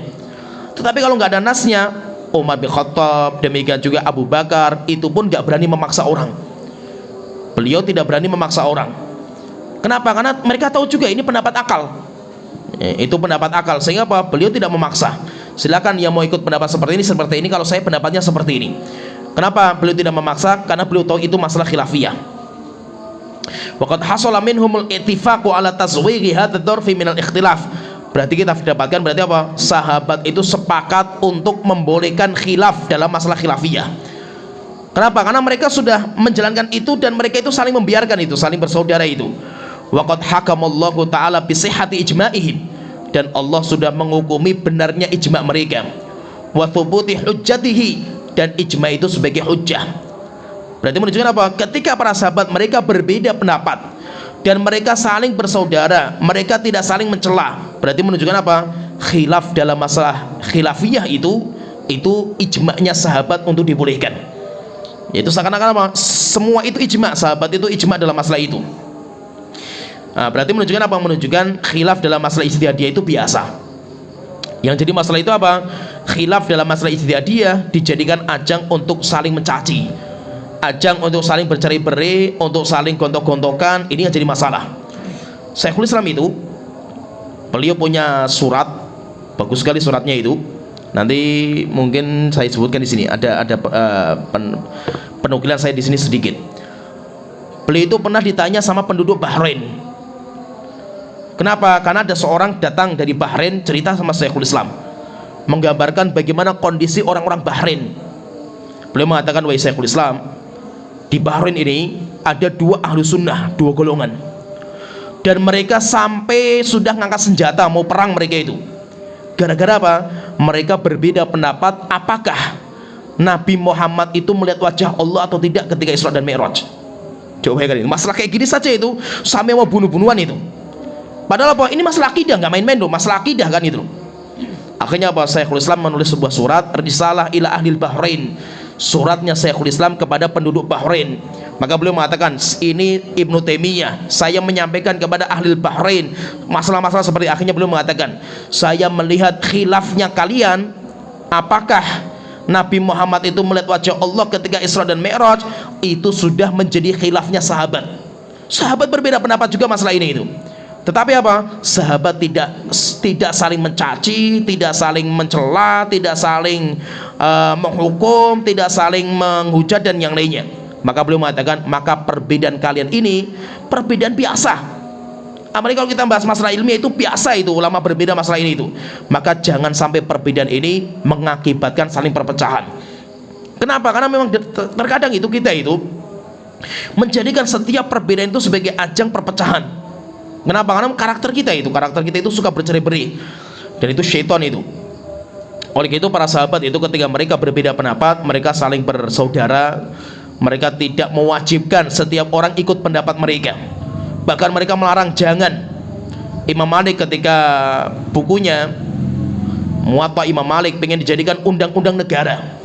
Tetapi kalau nggak ada nasnya, Umar bin Khattab, demikian juga Abu Bakar, itu pun nggak berani memaksa orang. Beliau tidak berani memaksa orang. Kenapa? Karena mereka tahu juga ini pendapat akal. Itu pendapat akal, sehingga apa? Beliau tidak memaksa. Silakan yang mau ikut pendapat seperti ini. Kalau saya pendapatnya seperti ini. Kenapa beliau tidak memaksa? Karena beliau tahu itu masalah khilafiyah. Waqad hasala minhumul ittifaqu ala tazwighi hadzal dzarfi minal ikhtilaf. Berarti kita dapatkan, berarti apa? Sahabat itu sepakat untuk membolehkan khilaf dalam masalah khilafiyah. Kenapa? Karena mereka sudah menjalankan itu dan mereka itu saling membiarkan itu, saling bersaudara itu. Waqad hakamallahu ta'ala bi sihhati ijma'ihim, dan Allah sudah menghukumi benarnya ijma' mereka. Wa thubuti hujjatihi, dan ijma' itu sebagai hujjah. Berarti menunjukkan apa? Ketika para sahabat mereka berbeda pendapat dan mereka saling bersaudara, mereka tidak saling mencela, berarti menunjukkan apa? Khilaf dalam masalah khilafiyah itu ijma'nya sahabat untuk dibolehkan. Yaitu seakan-akan apa? Semua itu ijma', sahabat itu ijma' dalam masalah itu. Nah, berarti menunjukkan apa? Menunjukkan khilaf dalam masalah ijtihadiyah itu biasa. Yang jadi masalah itu apa? Khilaf dalam masalah ijtihadiyah dijadikan ajang untuk saling mencaci, ajang untuk saling bercerai-berai, untuk saling gontok-gontokan. Ini yang jadi masalah. Syekhul Islam itu, beliau punya surat, bagus sekali suratnya itu. Nanti mungkin saya sebutkan di sini. Ada penukilan saya di sini sedikit. Beliau itu pernah ditanya sama penduduk Bahrain. Kenapa? Karena ada seorang datang dari Bahrain cerita sama Syekhul Islam, menggambarkan bagaimana kondisi orang-orang Bahrain. Beliau mengatakan, wahai Syekhul Islam, di Bahrain ini ada dua ahlu sunnah, dua golongan, dan mereka sampai sudah ngangkat senjata mau perang mereka itu. Gara-gara apa? Mereka berbeda pendapat apakah Nabi Muhammad itu melihat wajah Allah atau tidak ketika Isra dan Mi'raj? Coba ya, masalah kayak gini saja itu sampai mau bunuh-bunuhan itu. Padahal apa? Ini masalah akidah, nggak main-main loh, masalah akidah kan itu. Akhirnya apa? Syekhul Islam menulis sebuah surat, Risalah ila Ahlil Bahrain. Suratnya Syekhul Islam kepada penduduk Bahrain. Maka beliau mengatakan, ini Ibnu Taimiyah, saya menyampaikan kepada Ahlil Bahrain masalah-masalah seperti. Akhirnya beliau mengatakan, saya melihat khilafnya kalian, apakah Nabi Muhammad itu melihat wajah Allah ketika Isra dan Mi'raj, itu sudah menjadi khilafnya sahabat. Sahabat berbeda pendapat juga masalah ini itu. Tetapi apa? Sahabat tidak saling mencaci, tidak saling mencela, tidak saling menghukum, tidak saling menghujat dan yang lainnya. Maka beliau mengatakan, maka perbedaan kalian ini perbedaan biasa. Apalagi kalau kita bahas masalah ilmiah itu biasa itu, ulama berbeda masalah ini itu. Maka jangan sampai perbedaan ini mengakibatkan saling perpecahan. Kenapa? Karena memang terkadang itu kita itu menjadikan setiap perbedaan itu sebagai ajang perpecahan. Kenapa? Karena karakter kita itu suka bercerai-berai, dan itu syaitan itu. Oleh itu para sahabat itu ketika mereka berbeda pendapat, mereka saling bersaudara. Mereka tidak mewajibkan setiap orang ikut pendapat mereka. Bahkan mereka melarang jangan. Imam Malik ketika bukunya Muwatta Imam Malik pengen dijadikan undang-undang negara,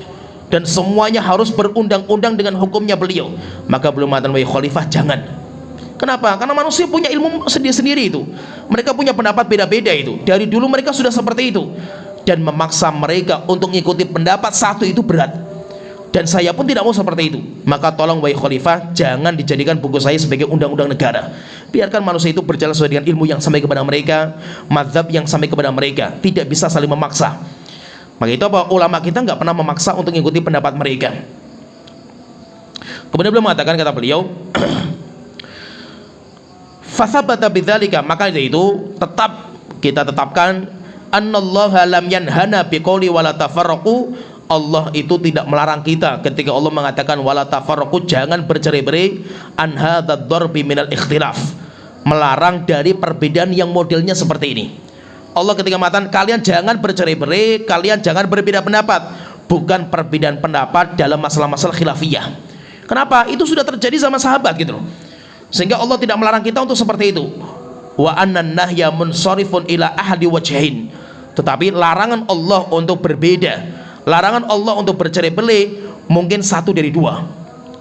dan semuanya harus berundang-undang dengan hukumnya beliau, maka beliau mengatakan, wahai khalifah, jangan. Kenapa? Karena manusia punya ilmu sendiri-sendiri itu. Mereka punya pendapat beda-beda itu. Dari dulu mereka sudah seperti itu. Dan memaksa mereka untuk mengikuti pendapat satu itu berat. Dan saya pun tidak mau seperti itu. Maka tolong wahai khalifah, jangan dijadikan buku saya sebagai undang-undang negara. Biarkan manusia itu berjalan sesuai dengan ilmu yang sampai kepada mereka, mazhab yang sampai kepada mereka. Tidak bisa saling memaksa. Maka itu apa? Ulama kita nggak pernah memaksa untuk mengikuti pendapat mereka. Kemudian beliau mengatakan, kata beliau, fasabata bidzalika, maka itu kita tetapkan, annallaha lam yanhana biqouli wala tafarraqu. Allah itu tidak melarang kita ketika Allah mengatakan wala tafarraqu, jangan bercerai-berai, an hadzal darbi minal ikhtilaf, melarang dari perbedaan yang modelnya seperti ini. Allah ketika mengatakan kalian jangan bercerai-berai, kalian jangan berbeda pendapat, bukan perbedaan pendapat dalam masalah-masalah khilafiyah. Kenapa? Itu sudah terjadi sama sahabat gitu loh. Sehingga Allah tidak melarang kita untuk seperti itu. Wa annan nahya munsharifun ila ahadi wajhain. Tetapi larangan Allah untuk berbeda, larangan Allah untuk bercerai-berai mungkin satu dari dua.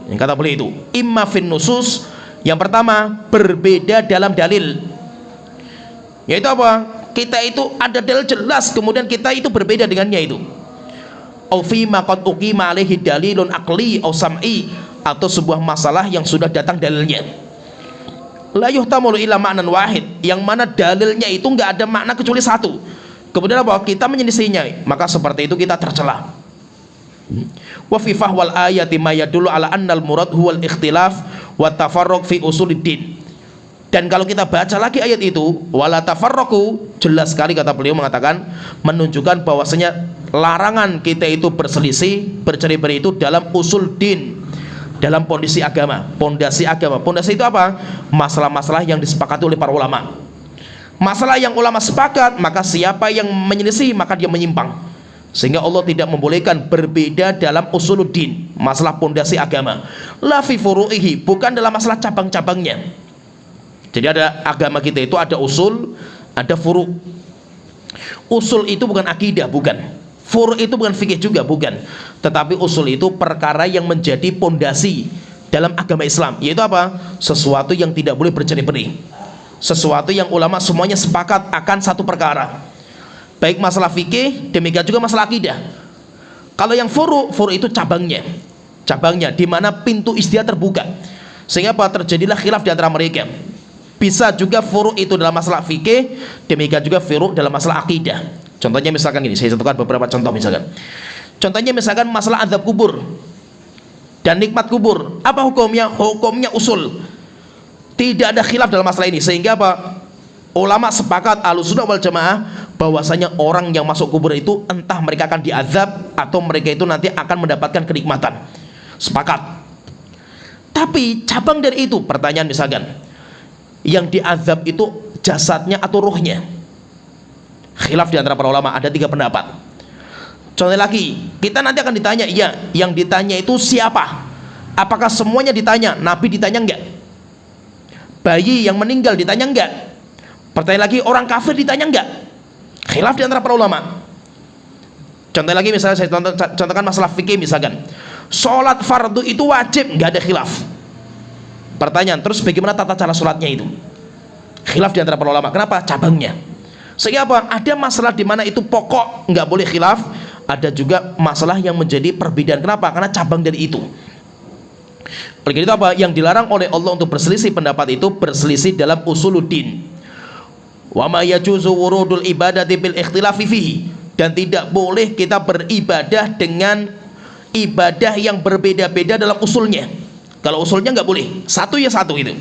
Yang kata beliau itu, imma fin nusus, yang pertama berbeda dalam dalil. Yaitu apa? Kita itu ada dalil jelas, kemudian kita itu berbeda dengannya itu. Au fi ma qad uqima alaihi dalilun aqli au sam'i, atau sebuah masalah yang sudah datang dalilnya. La yuhtamalu illa ma'nan wahid, yang mana dalilnya itu nggak ada makna kecuali satu. Kemudian apa? Kita menyelisihinya, maka seperti itu kita tercela. Wa fi fahwal ayati ma yadullu ala annal murad huwal ikhtilaf wa tafarruq fi usuluddin. Dan kalau kita baca lagi ayat itu, wala tafarraqu, jelas sekali kata beliau mengatakan, menunjukkan bahwasanya larangan kita itu berselisih, bercerai-berai itu dalam usul din, dalam pondasi agama. Pondasi agama, pondasi itu apa? Masalah-masalah yang disepakati oleh para ulama. Masalah yang ulama sepakat, maka siapa yang menyelisih maka dia menyimpang. Sehingga Allah tidak membolehkan berbeda dalam usuluddin, masalah pondasi agama. La fi furu'ihi, bukan dalam masalah cabang-cabangnya. Jadi ada agama kita itu ada usul, ada furu'. Usul itu bukan akidah, bukan. Furu' itu bukan fikih juga, bukan. Tetapi usul itu perkara yang menjadi pondasi dalam agama Islam. Yaitu apa? Sesuatu yang tidak boleh bercerai-berai, sesuatu yang ulama semuanya sepakat akan satu perkara, baik masalah fikih, demikian juga masalah akidah. Kalau yang furu' itu cabangnya, di mana pintu ijtihad terbuka, sehingga apa? Terjadilah khilaf di antara mereka. Bisa juga furu' itu dalam masalah fikih, demikian juga furu' dalam masalah akidah. Contohnya misalkan ini, saya contohkan beberapa contoh misalkan. Contohnya misalkan masalah azab kubur dan nikmat kubur. Apa hukumnya? Hukumnya usul. Tidak ada khilaf dalam masalah ini, sehingga apa? Ulama sepakat Ahlussunnah wal Jamaah bahwasanya orang yang masuk kubur itu entah mereka akan diazab atau mereka itu nanti akan mendapatkan kenikmatan. Sepakat. Tapi cabang dari itu, pertanyaan misalkan, yang diazab itu jasadnya atau ruhnya? Khilaf di antara para ulama, ada 3 pendapat. Contoh lagi, kita nanti akan ditanya, iya, yang ditanya itu siapa? Apakah semuanya ditanya? Nabi ditanya enggak? Bayi yang meninggal ditanya enggak? Pertanyaan lagi, orang kafir ditanya enggak? Khilaf di antara para ulama. Contoh lagi, misalnya saya contohkan masalah fikih misalkan. Sholat fardu itu wajib, enggak ada khilaf. Pertanyaan, terus bagaimana tata cara sholatnya itu? Khilaf di antara para ulama. Kenapa? Cabangnya. Sehingga apa? Ada masalah di mana itu pokok, enggak boleh khilaf. Ada juga masalah yang menjadi perbedaan. Kenapa? Karena cabang dari itu. Oleh karena itu apa? Yang dilarang oleh Allah untuk berselisih pendapat itu berselisih dalam usuluddin. Wa ma yajuzu wurudul ibadati bil ikhtilafi fihi, dan tidak boleh kita beribadah dengan ibadah yang berbeda-beda dalam usulnya. Kalau usulnya nggak boleh, satu ya satu itu.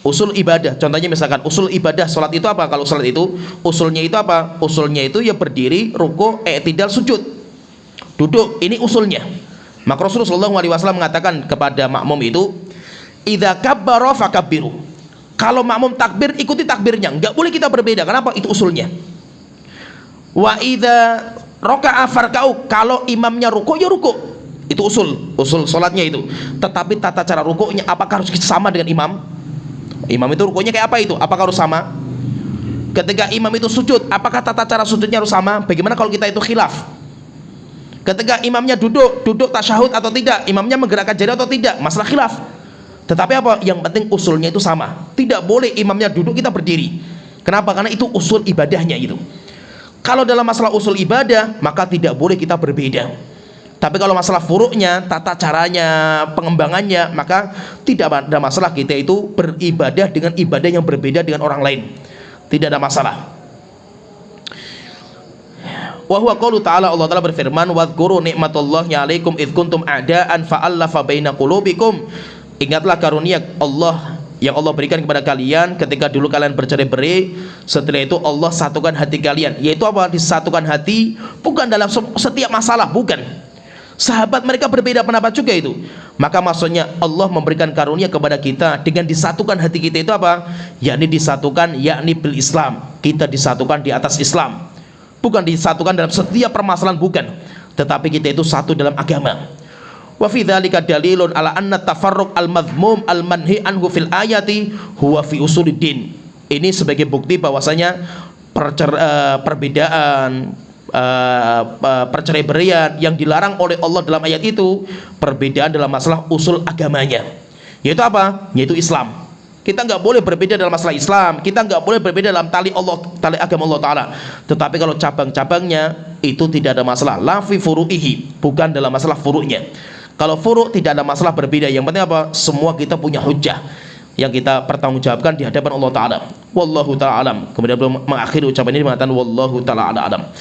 Usul ibadah, contohnya misalkan usul ibadah sholat itu apa? Kalau sholat itu usulnya itu apa? Usulnya itu ya berdiri, ruku, i'tidal, sujud, duduk. Ini usulnya. Maka Rasulullah SAW mengatakan kepada makmum itu, idza kabbara fakabbiru. Kalau makmum takbir, ikuti takbirnya. Enggak boleh kita berbeda. Kenapa? Itu usulnya. Wa idza raka'a farka'u. Kalau imamnya ruku, ya ruku. Itu usul sholatnya itu. Tetapi tata cara rukunya apakah harus sama dengan imam? Imam itu rukunya kayak apa itu? Apakah harus sama? Ketika imam itu sujud, apakah tata cara sujudnya harus sama? Bagaimana kalau kita itu khilaf? Ketika imamnya duduk tasyahud atau tidak, imamnya menggerakkan jari atau tidak, masalah khilaf. Tetapi apa? Yang penting usulnya itu sama. Tidak boleh imamnya duduk, kita berdiri. Kenapa? Karena itu usul ibadahnya itu. Kalau dalam masalah usul ibadah, maka tidak boleh kita berbeda. Tapi kalau masalah furuknya, tata caranya, pengembangannya, maka tidak ada masalah kita itu beribadah dengan ibadah yang berbeda dengan orang lain. Tidak ada masalah. Wa huwa qaulu ta'ala, Allah Ta'ala berfirman, wadhkuru ni'matallahi 'alaikum id kuntum a'daan fa'alafa baina qulubikum. Ingatlah karunia Allah yang Allah berikan kepada kalian ketika dulu kalian bercerai-berai, setelah itu Allah satukan hati kalian. Yaitu apa? Disatukan hati bukan dalam setiap masalah, bukan. Sahabat mereka berbeda pendapat juga itu. Maka maksudnya Allah memberikan karunia kepada kita dengan disatukan hati kita itu apa? Yakni disatukan, yakni bil Islam. Kita disatukan di atas Islam. Bukan disatukan dalam setiap permasalahan, bukan. Tetapi kita itu satu dalam agama. Wa fi dzalika dalilun ala anna tafarruq al-madhmum al-manhi anhu fil ayati huwa fi usuluddin. Ini sebagai bukti bahwasanya perbedaan, perceraian yang dilarang oleh Allah dalam ayat itu perbedaan dalam masalah usul agamanya. Yaitu apa? Yaitu Islam. Kita nggak boleh berbeda dalam masalah Islam, kita nggak boleh berbeda dalam tali agama Allah Ta'ala. Tetapi kalau cabang-cabangnya itu tidak ada masalah. La fi furu'ihi, bukan dalam masalah furu'nya. Kalau furu' tidak ada masalah berbeda. Yang penting apa? Semua kita punya hujjah yang kita pertanggungjawabkan di hadapan Allah Ta'ala. Wallahu ta'ala alam. Kemudian belum mengakhiri ucapan ini mengatakan wallahu ta'ala alam.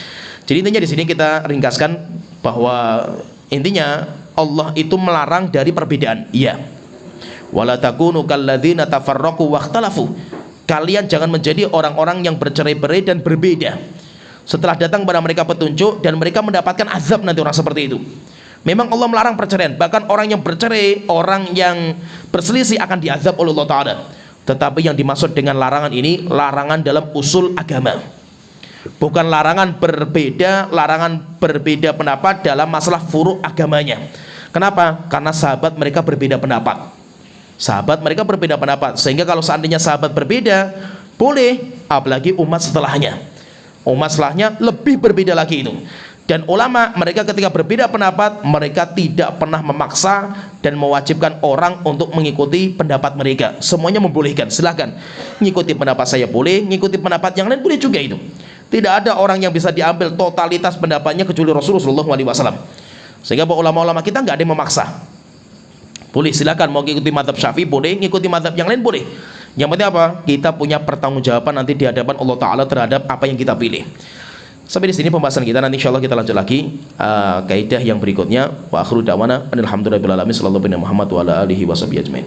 Jadi intinya di sini kita ringkaskan bahwa intinya Allah itu melarang dari perbedaan. Iya. Wala takunu kalladzina tafarraqu wakhtalafu. Kalian jangan menjadi orang-orang yang bercerai-berai dan berbeda setelah datang kepada mereka petunjuk dan mereka mendapatkan azab nanti orang seperti itu. Memang Allah melarang perceraian, bahkan orang yang bercerai, orang yang berselisih akan diazab oleh Allah Ta'ala. Tetapi yang dimaksud dengan larangan ini larangan dalam usul agama, bukan larangan berbeda pendapat dalam masalah furu' agamanya. Kenapa? Karena sahabat mereka berbeda pendapat. Sahabat mereka berbeda pendapat, sehingga kalau seandainya sahabat berbeda boleh, apalagi umat setelahnya. Umat setelahnya lebih berbeda lagi itu. Dan ulama mereka ketika berbeda pendapat, mereka tidak pernah memaksa dan mewajibkan orang untuk mengikuti pendapat mereka. Semuanya membolehkan, silahkan ngikuti pendapat saya boleh, ngikuti pendapat yang lain boleh juga itu. Tidak ada orang yang bisa diambil totalitas pendapatnya kecuali Rasulullah SAW. Sehingga ulama-ulama kita nggak ada yang memaksa. Boleh, silakan mau ngikuti mazhab Syafi'i boleh, ngikuti mazhab yang lain boleh. Yang penting apa? Kita punya pertanggungjawaban nanti di hadapan Allah Ta'ala terhadap apa yang kita pilih. Sampai di sini pembahasan kita. Nanti insyaallah kita lanjut lagi kaidah yang berikutnya. Wa akhiru da'wana alhamdulillahirabbil alamin. Sallallahu alaihi Muhammad wa ala alihi washabihi ajmain.